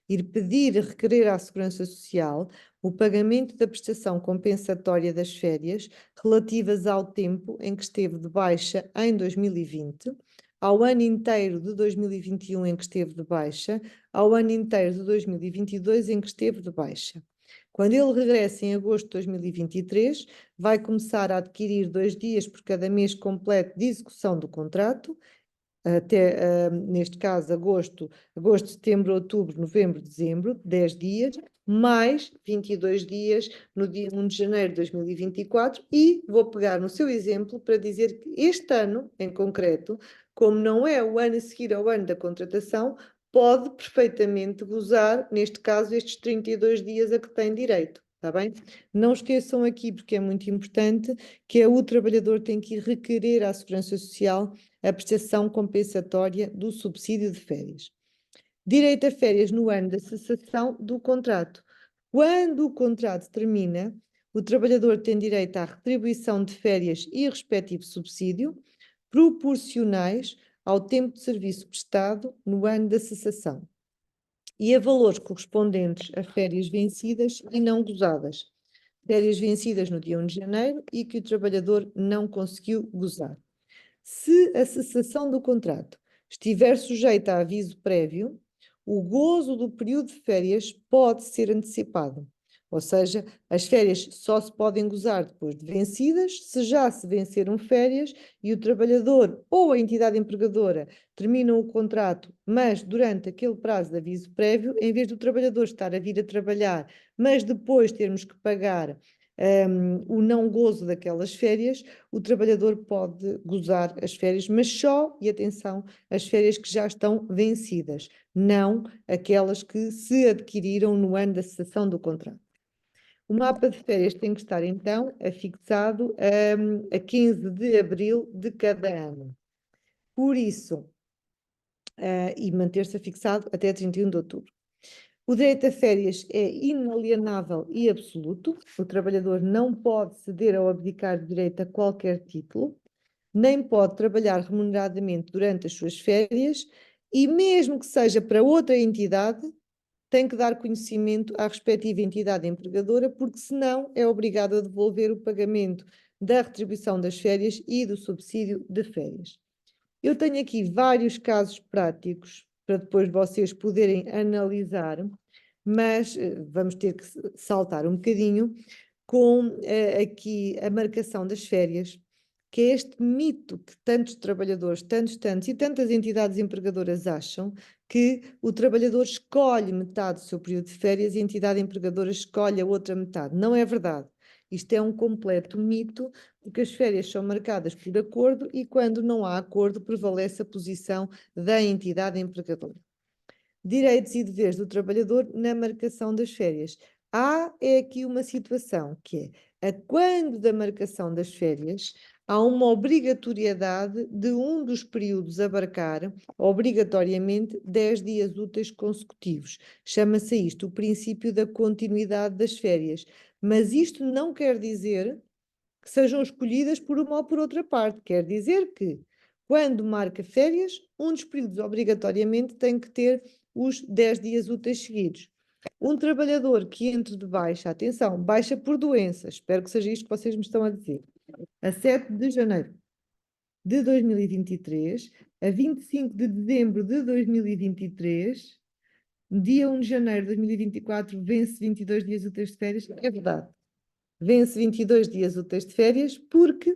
ir pedir, requerer à Segurança Social o pagamento da prestação compensatória das férias relativas ao tempo em que esteve de baixa em 2020, ao ano inteiro de 2021 em que esteve de baixa, ao ano inteiro de 2022 em que esteve de baixa. Quando ele regressa em agosto de 2023, vai começar a adquirir 2 dias por cada mês completo de execução do contrato, até, neste caso, agosto, setembro, outubro, novembro, dezembro, 10 dias, mais 22 dias no dia 1 de janeiro de 2024, e vou pegar no seu exemplo para dizer que este ano, em concreto, como não é o ano a seguir ao ano da contratação, pode perfeitamente gozar, neste caso, estes 32 dias a que tem direito, está bem? Não esqueçam aqui, porque é muito importante, que o trabalhador tem que ir requerer à Segurança Social a prestação compensatória do subsídio de férias. Direito a férias no ano da cessação do contrato. Quando o contrato termina, o trabalhador tem direito à retribuição de férias e respectivo subsídio, proporcionais ao tempo de serviço prestado no ano da cessação, e a valores correspondentes a férias vencidas e não gozadas. Férias vencidas no dia 1 de janeiro e que o trabalhador não conseguiu gozar. Se a cessação do contrato estiver sujeita a aviso prévio, o gozo do período de férias pode ser antecipado. Ou seja, as férias só se podem gozar depois de vencidas, se já se venceram férias e o trabalhador ou a entidade empregadora terminam o contrato, mas durante aquele prazo de aviso prévio, em vez do trabalhador estar a vir a trabalhar, mas depois termos que pagar o não gozo daquelas férias, o trabalhador pode gozar as férias, mas só, e atenção, as férias que já estão vencidas, não aquelas que se adquiriram no ano da cessação do contrato. O mapa de férias tem que estar, então, afixado a 15 de abril de cada ano. Por isso, e manter-se afixado até 31 de outubro. O direito a férias é inalienável e absoluto. O trabalhador não pode ceder ou abdicar de direito a qualquer título, nem pode trabalhar remuneradamente durante as suas férias e, mesmo que seja para outra entidade, tem que dar conhecimento à respectiva entidade empregadora, porque senão é obrigado a devolver o pagamento da retribuição das férias e do subsídio de férias. Eu tenho aqui vários casos práticos para depois vocês poderem analisar, mas vamos ter que saltar um bocadinho com aqui a marcação das férias, que é este mito que tantos trabalhadores, tantos e tantas entidades empregadoras acham que o trabalhador escolhe metade do seu período de férias e a entidade empregadora escolhe a outra metade. Não é verdade. Isto é um completo mito, porque as férias são marcadas por acordo e, quando não há acordo, prevalece a posição da entidade empregadora. Direitos e deveres do trabalhador na marcação das férias. Há aqui uma situação que é, quando da marcação das férias, há uma obrigatoriedade de um dos períodos abarcar, obrigatoriamente, 10 dias úteis consecutivos. Chama-se isto o princípio da continuidade das férias. Mas isto não quer dizer que sejam escolhidas por uma ou por outra parte. Quer dizer que, quando marca férias, um dos períodos obrigatoriamente tem que ter os 10 dias úteis seguidos. Um trabalhador que entre de baixa, atenção, baixa por doença, espero que seja isto que vocês me estão a dizer, a 7 de janeiro de 2023, a 25 de dezembro de 2023, dia 1 de janeiro de 2024, vence 22 dias úteis de férias, é verdade. Vence 22 dias úteis de férias porque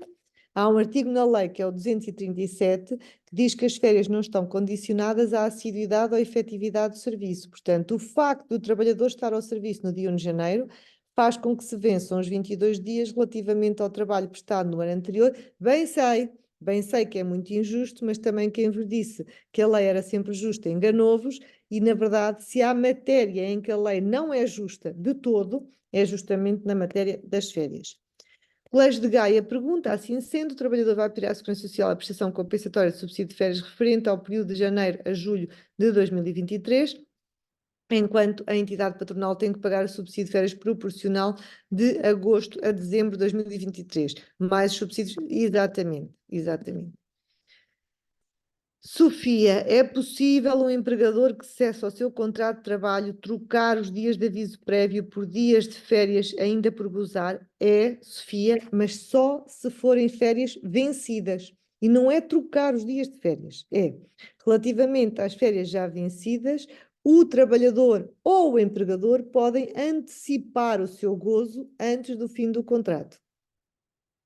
há um artigo na lei, que é o 237, que diz que as férias não estão condicionadas à assiduidade ou efetividade do serviço. Portanto, o facto do trabalhador estar ao serviço no dia 1 de janeiro faz com que se vençam os 22 dias relativamente ao trabalho prestado no ano anterior. Bem sei que é muito injusto, mas também quem vos disse que a lei era sempre justa enganou-vos, e, na verdade, se há matéria em que a lei não é justa de todo, é justamente na matéria das férias. O Colégio de Gaia pergunta, assim sendo, o trabalhador vai pedir à Segurança Social a prestação compensatória de subsídio de férias referente ao período de janeiro a julho de 2023, enquanto a entidade patronal tem que pagar o subsídio de férias proporcional de agosto a dezembro de 2023, mais os subsídios, exatamente. Sofia, é possível um empregador que cessa o seu contrato de trabalho trocar os dias de aviso prévio por dias de férias ainda por gozar? É, Sofia, mas só se forem férias vencidas. E não é trocar os dias de férias, é relativamente às férias já vencidas, o trabalhador ou o empregador podem antecipar o seu gozo antes do fim do contrato.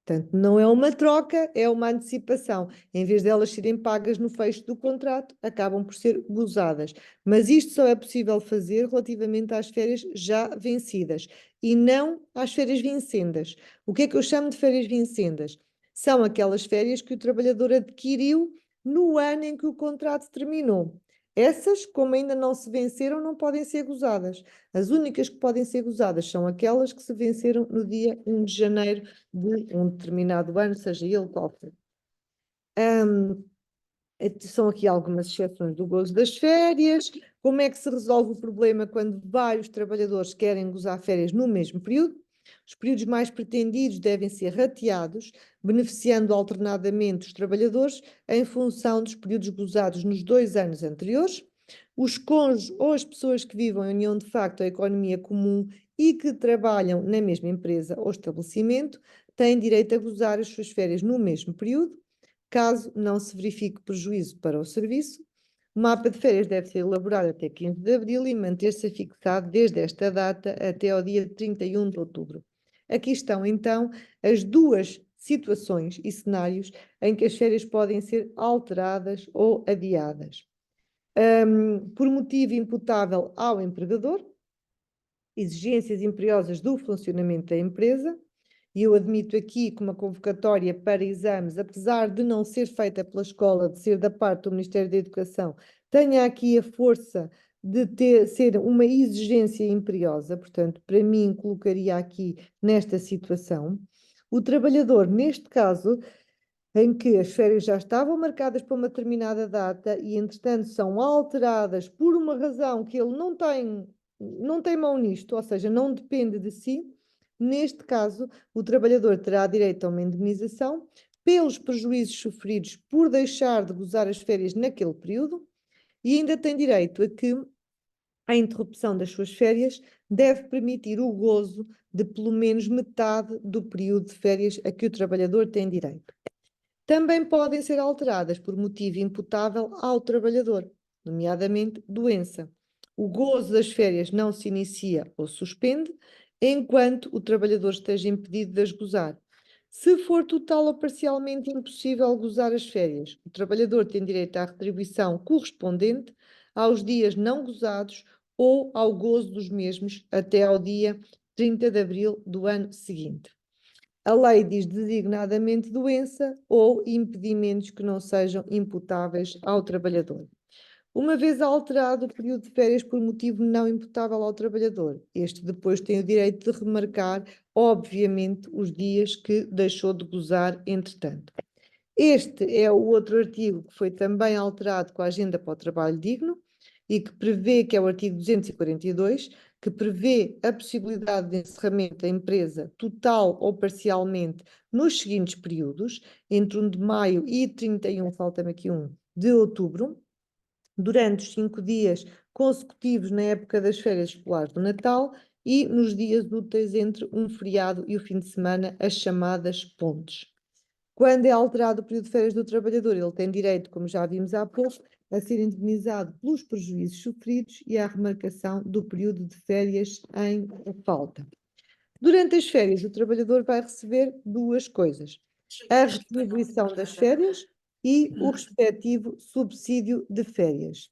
Portanto, não é uma troca, é uma antecipação. Em vez de elas serem pagas no fecho do contrato, acabam por ser gozadas. Mas isto só é possível fazer relativamente às férias já vencidas e não às férias vincendas. O que é que eu chamo de férias vincendas? São aquelas férias que o trabalhador adquiriu no ano em que o contrato terminou. Essas, como ainda não se venceram, não podem ser gozadas. As únicas que podem ser gozadas são aquelas que se venceram no dia 1 de janeiro de um determinado ano, seja ele qual for. São aqui algumas exceções do gozo das férias. Como é que se resolve o problema quando vários trabalhadores querem gozar férias no mesmo período? Os períodos mais pretendidos devem ser rateados, beneficiando alternadamente os trabalhadores em função dos períodos gozados nos 2 anos anteriores. Os cônjuges ou as pessoas que vivam em união de facto ou economia comum e que trabalham na mesma empresa ou estabelecimento têm direito a gozar as suas férias no mesmo período. Caso não se verifique prejuízo para o serviço, o mapa de férias deve ser elaborado até 15 de abril e manter-se fixado desde esta data até ao dia 31 de outubro. Aqui estão, então, as duas situações e cenários em que as férias podem ser alteradas ou adiadas. Por motivo imputável ao empregador, exigências imperiosas do funcionamento da empresa, e eu admito aqui que uma convocatória para exames, apesar de não ser feita pela escola, de ser da parte do Ministério da Educação, tenha aqui a força de ser uma exigência imperiosa, portanto, para mim, colocaria aqui nesta situação. O trabalhador, neste caso, em que as férias já estavam marcadas para uma determinada data e, entretanto, são alteradas por uma razão que ele não tem mão nisto, ou seja, não depende de si. Neste caso, o trabalhador terá direito a uma indemnização pelos prejuízos sofridos por deixar de gozar as férias naquele período e ainda tem direito a que a interrupção das suas férias deve permitir o gozo de pelo menos metade do período de férias a que o trabalhador tem direito. Também podem ser alteradas por motivo imputável ao trabalhador, nomeadamente doença. O gozo das férias não se inicia ou suspende enquanto o trabalhador esteja impedido de as gozar. Se for total ou parcialmente impossível gozar as férias, o trabalhador tem direito à retribuição correspondente aos dias não gozados ou ao gozo dos mesmos até ao dia 30 de abril do ano seguinte. A lei diz designadamente doença ou impedimentos que não sejam imputáveis ao trabalhador. Uma vez alterado o período de férias por motivo não imputável ao trabalhador, este depois tem o direito de remarcar, obviamente, os dias que deixou de gozar entretanto. Este é o outro artigo que foi também alterado com a Agenda para o Trabalho Digno e que prevê, que é o artigo 242, que prevê a possibilidade de encerramento da empresa total ou parcialmente nos seguintes períodos, entre 1 de maio e 31, falta-me aqui de outubro, durante os 5 dias consecutivos na época das férias escolares do Natal e nos dias úteis entre um feriado e o fim de semana, as chamadas pontes. Quando é alterado o período de férias do trabalhador, ele tem direito, como já vimos há pouco, a ser indemnizado pelos prejuízos sofridos e à remarcação do período de férias em falta. Durante as férias, o trabalhador vai receber duas coisas: a retribuição das férias e o respectivo subsídio de férias.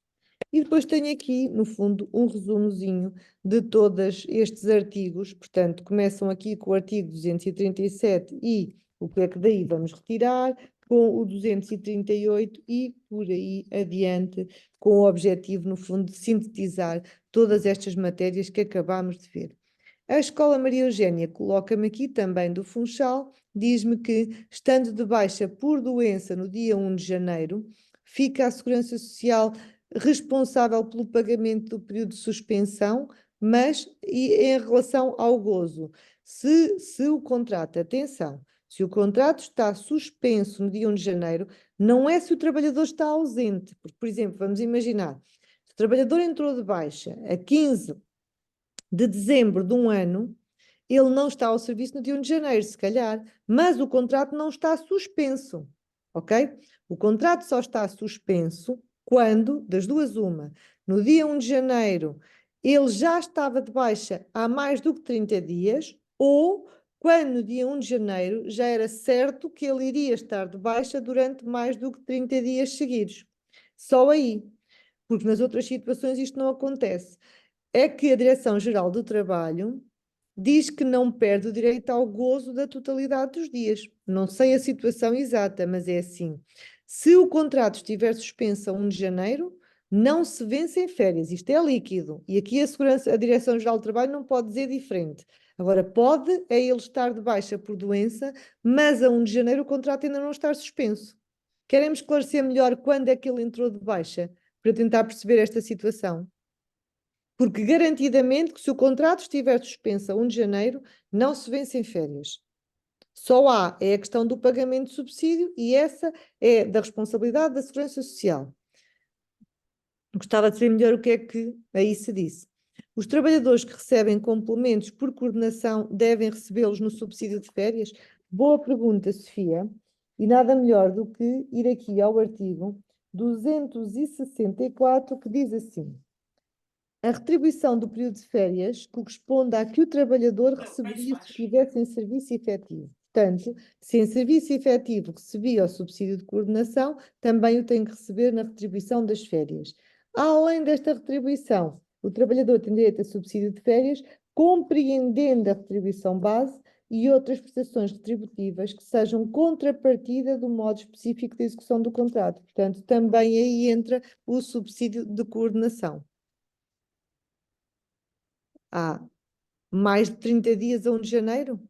E depois tenho aqui, no fundo, um resumozinho de todos estes artigos. Portanto, começam aqui com o artigo 237 e o que é que daí vamos retirar, com o 238 e por aí adiante, com o objetivo, no fundo, de sintetizar todas estas matérias que acabámos de ver. A Escola Maria Eugénia coloca-me aqui também do Funchal, diz-me que, estando de baixa por doença no dia 1 de janeiro, fica a Segurança Social responsável pelo pagamento do período de suspensão, mas em relação ao gozo, se o contrato, atenção, Se o contrato está suspenso no dia 1 de janeiro, não é se o trabalhador está ausente. Porque, por exemplo, vamos imaginar, se o trabalhador entrou de baixa a 15 de dezembro de um ano, ele não está ao serviço no dia 1 de janeiro, se calhar, mas o contrato não está suspenso, ok? O contrato só está suspenso quando, das duas uma, no dia 1 de janeiro ele já estava de baixa há mais do que 30 dias, ou quando no dia 1 de janeiro já era certo que ele iria estar de baixa durante mais do que 30 dias seguidos. Só aí, porque nas outras situações isto não acontece. É que a Direção-Geral do Trabalho diz que não perde o direito ao gozo da totalidade dos dias. Não sei a situação exata, mas é assim. Se o contrato estiver suspenso a 1 de janeiro, não se vence em férias. Isto é líquido. E aqui a Direção-Geral do Trabalho não pode dizer diferente. Agora, pode é ele estar de baixa por doença, mas a 1 de janeiro o contrato ainda não está suspenso. Queremos esclarecer melhor quando é que ele entrou de baixa, para tentar perceber esta situação. Porque garantidamente que se o contrato estiver suspenso a 1 de janeiro, não se vence em férias. Só há é a questão do pagamento de subsídio e essa é da responsabilidade da Segurança Social. Gostava de saber melhor o que é que aí se disse. Os trabalhadores que recebem complementos por coordenação devem recebê-los no subsídio de férias? Boa pergunta, Sofia. E nada melhor do que ir aqui ao artigo 264, que diz assim: a retribuição do período de férias corresponde à que o trabalhador receberia se estivesse em serviço efetivo. Portanto, se em serviço efetivo recebia o subsídio de coordenação, também o tem que receber na retribuição das férias. Além desta retribuição, o trabalhador tem direito a subsídio de férias, compreendendo a retribuição base e outras prestações retributivas que sejam contrapartida do modo específico de execução do contrato. Portanto, também aí entra o subsídio de coordenação. Há mais de 30 dias a 1 de janeiro?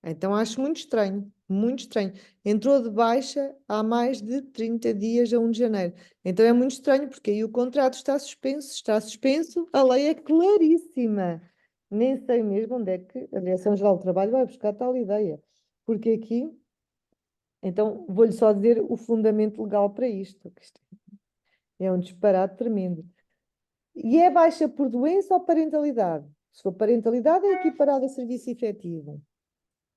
Então acho muito estranho, muito estranho. Entrou de baixa há mais de 30 dias a 1 de janeiro. Então é muito estranho, porque aí o contrato está suspenso, a lei é claríssima. Nem sei mesmo onde é que a Direção-Geral do Trabalho vai buscar tal ideia. Porque aqui, então vou-lhe só dizer o fundamento legal para isto, que isto é um disparate tremendo. E é baixa por doença ou parentalidade? Se for parentalidade, é equiparado a serviço efetivo.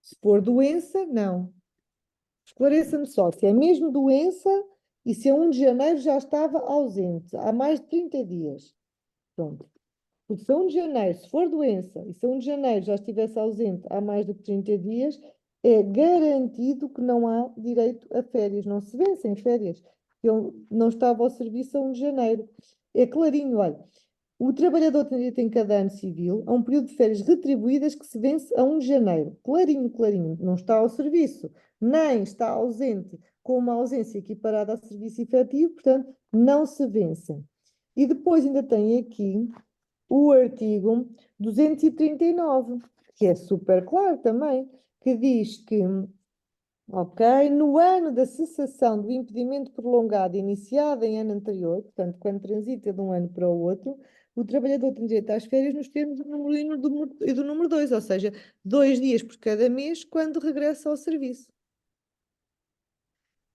Se for doença, não. Esclareça-me só, se é mesmo doença e se a 1 de janeiro já estava ausente, há mais de 30 dias. Pronto. Porque se a 1 de janeiro, se for doença, e se a 1 de janeiro já estivesse ausente há mais do que 30 dias, é garantido que não há direito a férias, não se vencem férias. Ele não estava ao serviço a 1 de janeiro. É clarinho, olha. O trabalhador tem direito em cada ano civil a um período de férias retribuídas que se vence a 1 de janeiro. Clarinho, clarinho. Não está ao serviço, nem está ausente com uma ausência equiparada a serviço efetivo, portanto, não se vencem. E depois ainda tem aqui o artigo 239, que é super claro também, que diz que, ok, no ano da cessação do impedimento prolongado iniciado em ano anterior, portanto, quando transita de um ano para o outro, o trabalhador tem direito às férias nos termos do número 1 e do número 2, ou seja, 2 dias por cada mês quando regressa ao serviço.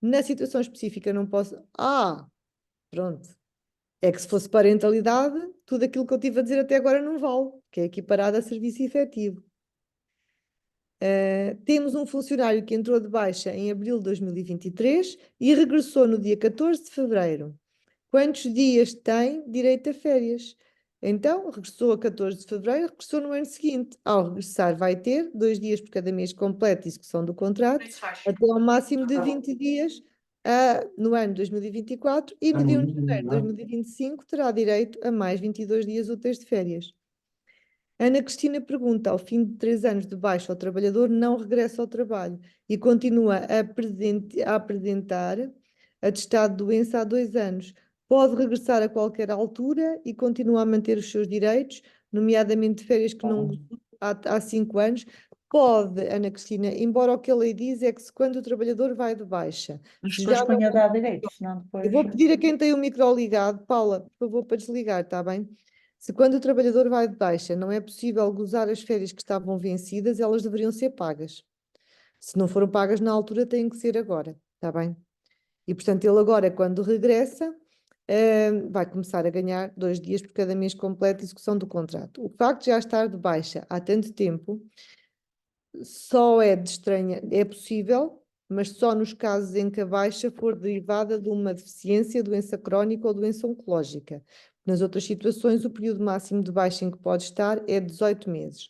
Na situação específica não posso... pronto. É que se fosse parentalidade, tudo aquilo que eu tive a dizer até agora não vale, que é equiparado a serviço efetivo. Temos um funcionário que entrou de baixa em abril de 2023 e regressou no dia 14 de fevereiro. Quantos dias tem direito a férias? Então, regressou a 14 de fevereiro, regressou no ano seguinte. Ao regressar, vai ter 2 dias por cada mês completo de execução do contrato, até ao máximo de 20 dias no ano de 2024 e no dia 1 de janeiro de 2025 terá direito a mais 22 dias úteis de férias. Ana Cristina pergunta: ao fim de 3 anos de baixa, o trabalhador não regressa ao trabalho e continua a apresentar atestado de doença há 2 anos. Pode regressar a qualquer altura e continua a manter os seus direitos, nomeadamente de férias que não gozou há 5 anos? Pode, Ana Cristina, embora o que a lei diz é que quando o trabalhador vai de baixa, Mas se depois já não... ponha a dar direitos, senão Eu depois. vou pedir a quem tem o micro ligado, Paula, por favor, para desligar, está bem? Se quando o trabalhador vai de baixa não é possível gozar as férias que estavam vencidas, elas deveriam ser pagas. Se não foram pagas na altura, têm que ser agora, está bem? E, portanto, ele agora, quando regressa, vai começar a ganhar 2 dias por cada mês completo de execução do contrato. O facto de já estar de baixa há tanto tempo só é de estranha, é possível, mas só nos casos em que a baixa for derivada de uma deficiência, doença crónica ou doença oncológica. Nas outras situações, o período máximo de baixa em que pode estar é 18 meses.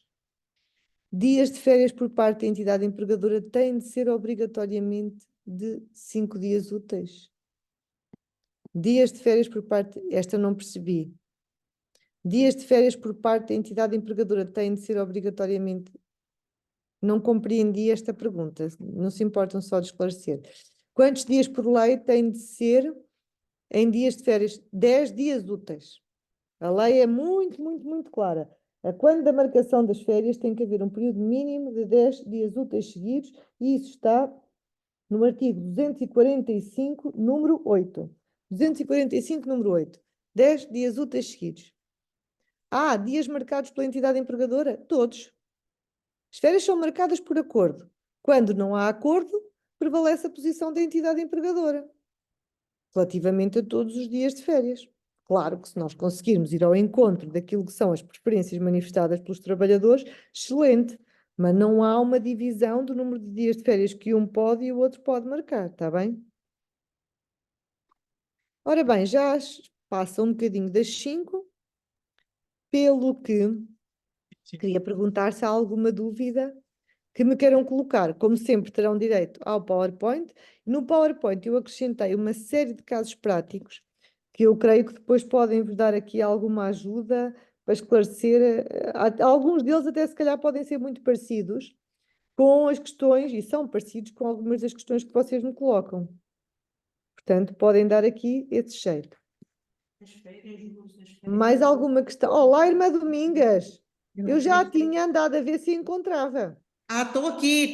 Dias de férias por parte da entidade empregadora têm de ser obrigatoriamente de 5 dias úteis. Dias de férias por parte... Esta não percebi. Dias de férias por parte da entidade empregadora têm de ser obrigatoriamente... Não compreendi esta pergunta. Não se importam só de esclarecer. Quantos dias por lei têm de ser em dias de férias? 10 dias úteis. A lei é muito, muito, muito clara. A quando da marcação das férias tem que haver um período mínimo de 10 dias úteis seguidos e isso está no artigo 245, número 8. 245, número 8. 10 dias úteis seguidos. Há dias marcados pela entidade empregadora? Todos. As férias são marcadas por acordo. Quando não há acordo, prevalece a posição da entidade empregadora, relativamente a todos os dias de férias. Claro que se nós conseguirmos ir ao encontro daquilo que são as preferências manifestadas pelos trabalhadores, excelente, mas não há uma divisão do número de dias de férias que um pode e o outro pode marcar, está bem? Ora bem, já passa um bocadinho das 5, pelo que Sim. queria perguntar se há alguma dúvida que me queiram colocar. Como sempre, terão direito ao PowerPoint. No PowerPoint eu acrescentei uma série de casos práticos que eu creio que depois podem vos dar aqui alguma ajuda para esclarecer. Alguns deles até se calhar podem ser muito parecidos com as questões, e são parecidos com algumas das questões que vocês me colocam. Portanto, podem dar aqui esse jeito. Mais alguma questão? Olá, irmã Domingas! Eu já tinha andado a ver se encontrava. Estou aqui,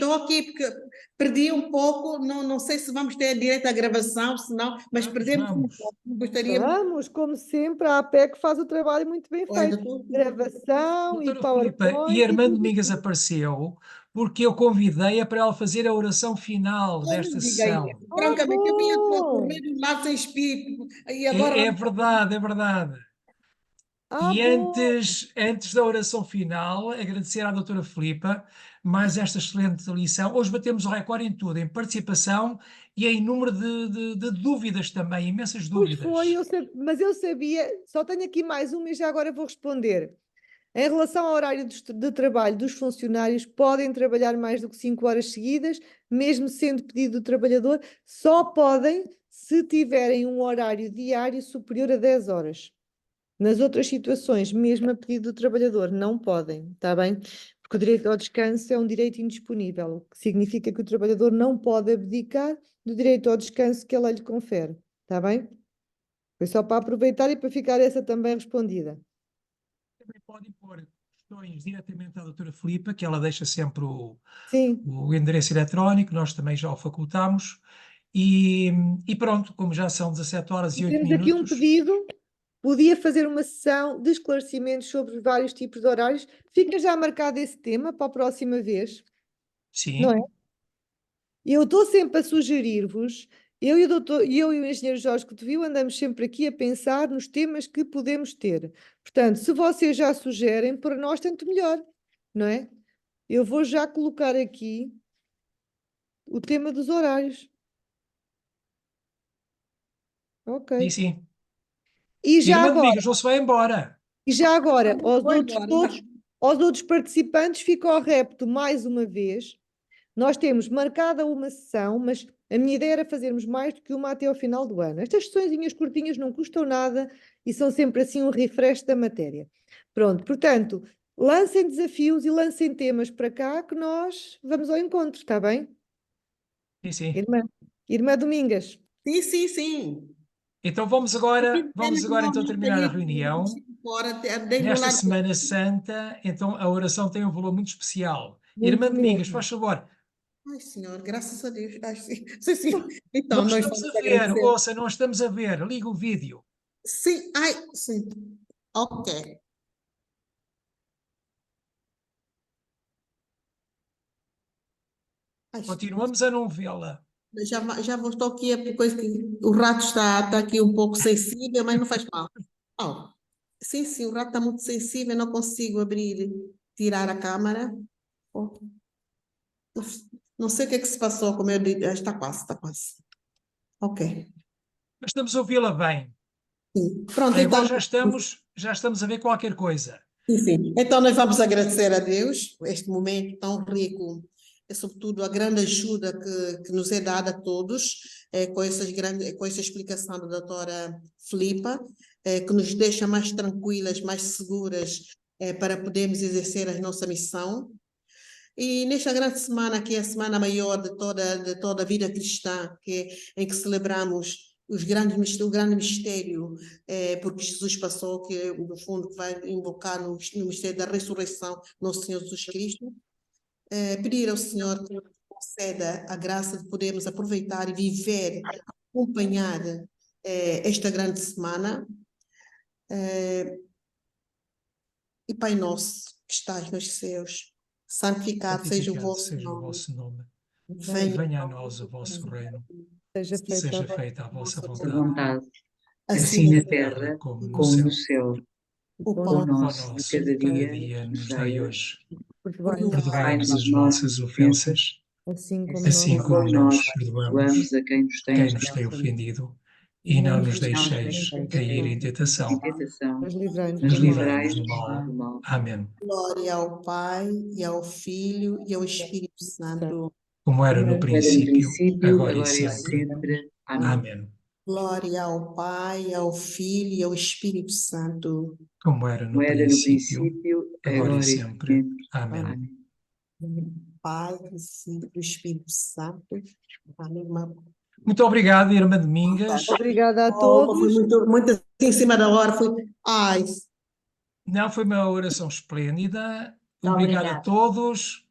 porque perdi um pouco, não sei se vamos ter direito à gravação, se não, mas perdemos um Vamos. pouco. Gostaria. Vamos, como sempre, a APEC faz o trabalho muito bem Olha, feito. Gravação e Doutora Filipa, e PowerPoint a e irmã tudo. Domingas apareceu porque eu convidei-a para ela fazer a oração final Eu desta não diga isso. sessão. Francamente, eu vinha por Bom! meio de um lado sem espírito, e agora É vamos. verdade, é verdade. E Bom! antes da oração final, agradecer à doutora Filipa mais esta excelente lição. Hoje batemos o recorde em tudo, em participação e em número de dúvidas também, imensas Pois foi, dúvidas. mas eu sabia, só tenho aqui mais uma e já agora vou responder. Em relação ao horário de trabalho dos funcionários, podem trabalhar mais do que 5 horas seguidas, mesmo sendo pedido do trabalhador, só podem se tiverem um horário diário superior a 10 horas. Nas outras situações, mesmo a pedido do trabalhador, não podem, está bem? Porque o direito ao descanso é um direito indisponível, o que significa que o trabalhador não pode abdicar do direito ao descanso que a lei lhe confere, está bem? Foi só para aproveitar e para ficar essa também respondida. Também podem pôr questões diretamente à doutora Filipa, que ela deixa sempre Sim, o endereço eletrónico, nós também já o facultamos. E pronto, como já são 17 horas e 8 temos aqui um minutos, pedido. Podia fazer uma sessão de esclarecimentos sobre os vários tipos de horários. Fica já marcado esse tema para a próxima vez, não é? sim, Eu estou sempre a sugerir-vos, eu e o engenheiro Jorge Cotovil andamos sempre aqui a pensar nos temas que podemos ter. Portanto, se vocês já sugerem, para nós tanto melhor, não é? Eu vou já colocar aqui o tema dos horários. Ok. sim, sim. E já Irmã agora, Domingas, não se vai embora. e já agora, aos Vou outros embora. todos, aos outros participantes, fica o repto mais uma vez. Nós temos marcada uma sessão, mas a minha ideia era fazermos mais do que uma até ao final do ano. Estas sessõezinhas curtinhas não custam nada e são sempre assim um refresh da matéria. Pronto, portanto, lancem desafios e lancem temas para cá que nós vamos ao encontro, está bem? Sim, sim. Irmã, Irmã Domingas. Sim, sim, sim. Então Pena vamos que agora então não terminar a tenha reunião. ido fora, desde o Nesta lado. Semana Santa, então a oração tem um valor muito especial. Irmã Muito Domingas, mesmo. faz favor. Ai, senhor, graças a Deus. Ai, sim, sim, sim. Não Então, nós estamos vamos a ver, agradecer. ouça, não estamos a ver. Liga o vídeo. Sim, ai, sim. Ok. Ai, Continuamos a não vê-la. já voltou aqui, é por coisa que o rato está aqui um pouco sensível, mas não faz mal. Oh, sim, o rato está muito sensível, não consigo abrir, tirar a câmara. Oh, não sei o que é que se passou, como eu disse, está quase. Ok, Mas estamos a ouvi-la bem. sim. Pronto, Olha, então, agora já estamos a ver qualquer coisa. sim. Então nós vamos agradecer a Deus por este momento tão rico e sobretudo a grande ajuda que nos é dada a todos com essa explicação da doutora Filipa, que nos deixa mais tranquilas, mais seguras para podermos exercer a nossa missão. E nesta grande semana, que é a semana maior de toda a vida cristã, em que celebramos o grande mistério, porque Jesus passou, que no fundo vai invocar no mistério da ressurreição, nosso Senhor Jesus Cristo, pedir ao Senhor que nos conceda a graça de podermos aproveitar e viver, acompanhar esta grande semana. E Pai nosso, que estás nos céus, santificado seja o Santificado vosso seja o nome. vosso nome. Venha Venha a nós o vosso reino. Seja Seja feita feita a vossa A vontade, vontade, assim assim na na terra terra como no como céu. no céu. o O pão O nosso de cada dia nos nos dai dai hoje. perdoai-nos, Perdoai-nos as as nossas ofensas, assim como assim nós como nós perdoamos perdoamos a quem nos tem quem nos tem ofendido. E não nos deixeis cair em tentação, em tentação, mas livrai-nos mas do mal. livrai-nos do livrai-nos mal. do mal. Amém. glória ao Pai, e ao Filho, e ao Espírito Santo. Como era no Era no princípio, princípio, agora e agora e sempre. sempre. Amém. Amém. Glória ao Pai, ao Filho, e ao Espírito Santo. Como era no Como era no princípio, princípio, agora agora e e sempre. sempre. Amém. Pai, do Filho e do Espírito Santo. Amém, irmã. Muito obrigado, irmã Domingas. Obrigada a Foi todos. muito assim em cima da hora. Ai, Não, foi uma oração esplêndida. Muito Obrigado a obrigada. todos.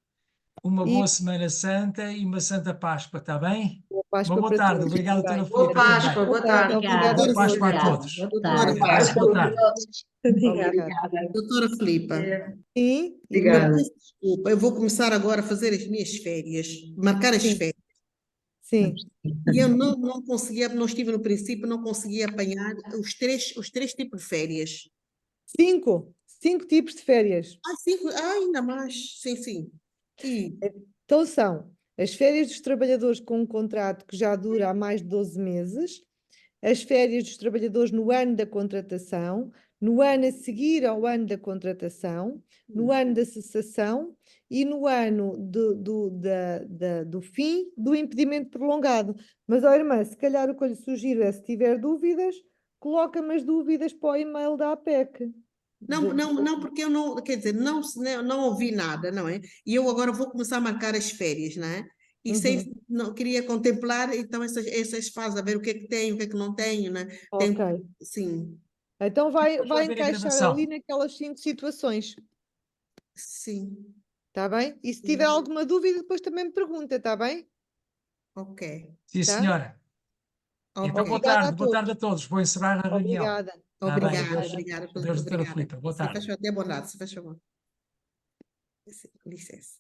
Uma E- boa Semana Santa e uma Santa Páscoa, está bem? Boa Páscoa Uma boa para tarde. todos. Obrigado, Também. doutora Filipa, também. boa tarde. Obrigada, Boa obrigada a Páscoa a todos. todos. Boa tarde. Boa tarde. Obrigada. Doutora Filipa, Sim, Obrigada. peço desculpa, eu vou começar agora a fazer as minhas férias, marcar as Sim. férias. sim. E eu não conseguia, não estive no princípio, não conseguia apanhar os três tipos de férias. 5 tipos de férias. Ainda mais, sim. E, Então são as férias dos trabalhadores com um contrato que já dura há mais de 12 meses, as férias dos trabalhadores no ano da contratação, no ano a seguir ao ano da contratação, no ano da cessação e no ano do fim do impedimento prolongado. Mas, ó irmã, se calhar o que eu lhe sugiro é, se tiver dúvidas, coloca-me as dúvidas para o e-mail da APEC. não, porque eu não, quer dizer, não ouvi nada, não é? E eu agora vou começar a marcar as férias, não é? E não queria contemplar, então essas fases, a ver o que é que tenho, o que é que não tenho, né? Ok. Sim, Então vai Depois vai ver a encaixar gravação. ali naquelas 5 situações, sim, está bem? E se tiver alguma dúvida, depois também me pergunta, está bem? ok. Sim, Tá? senhora. Então, Ok. Obrigada a boa tarde a todos. Vou encerrar a reunião. Obrigada. Tá bem. Obrigada. Adeus, doutora Filipa. Boa Se faz tarde. favor, até boa tarde, se faz favor. Licença.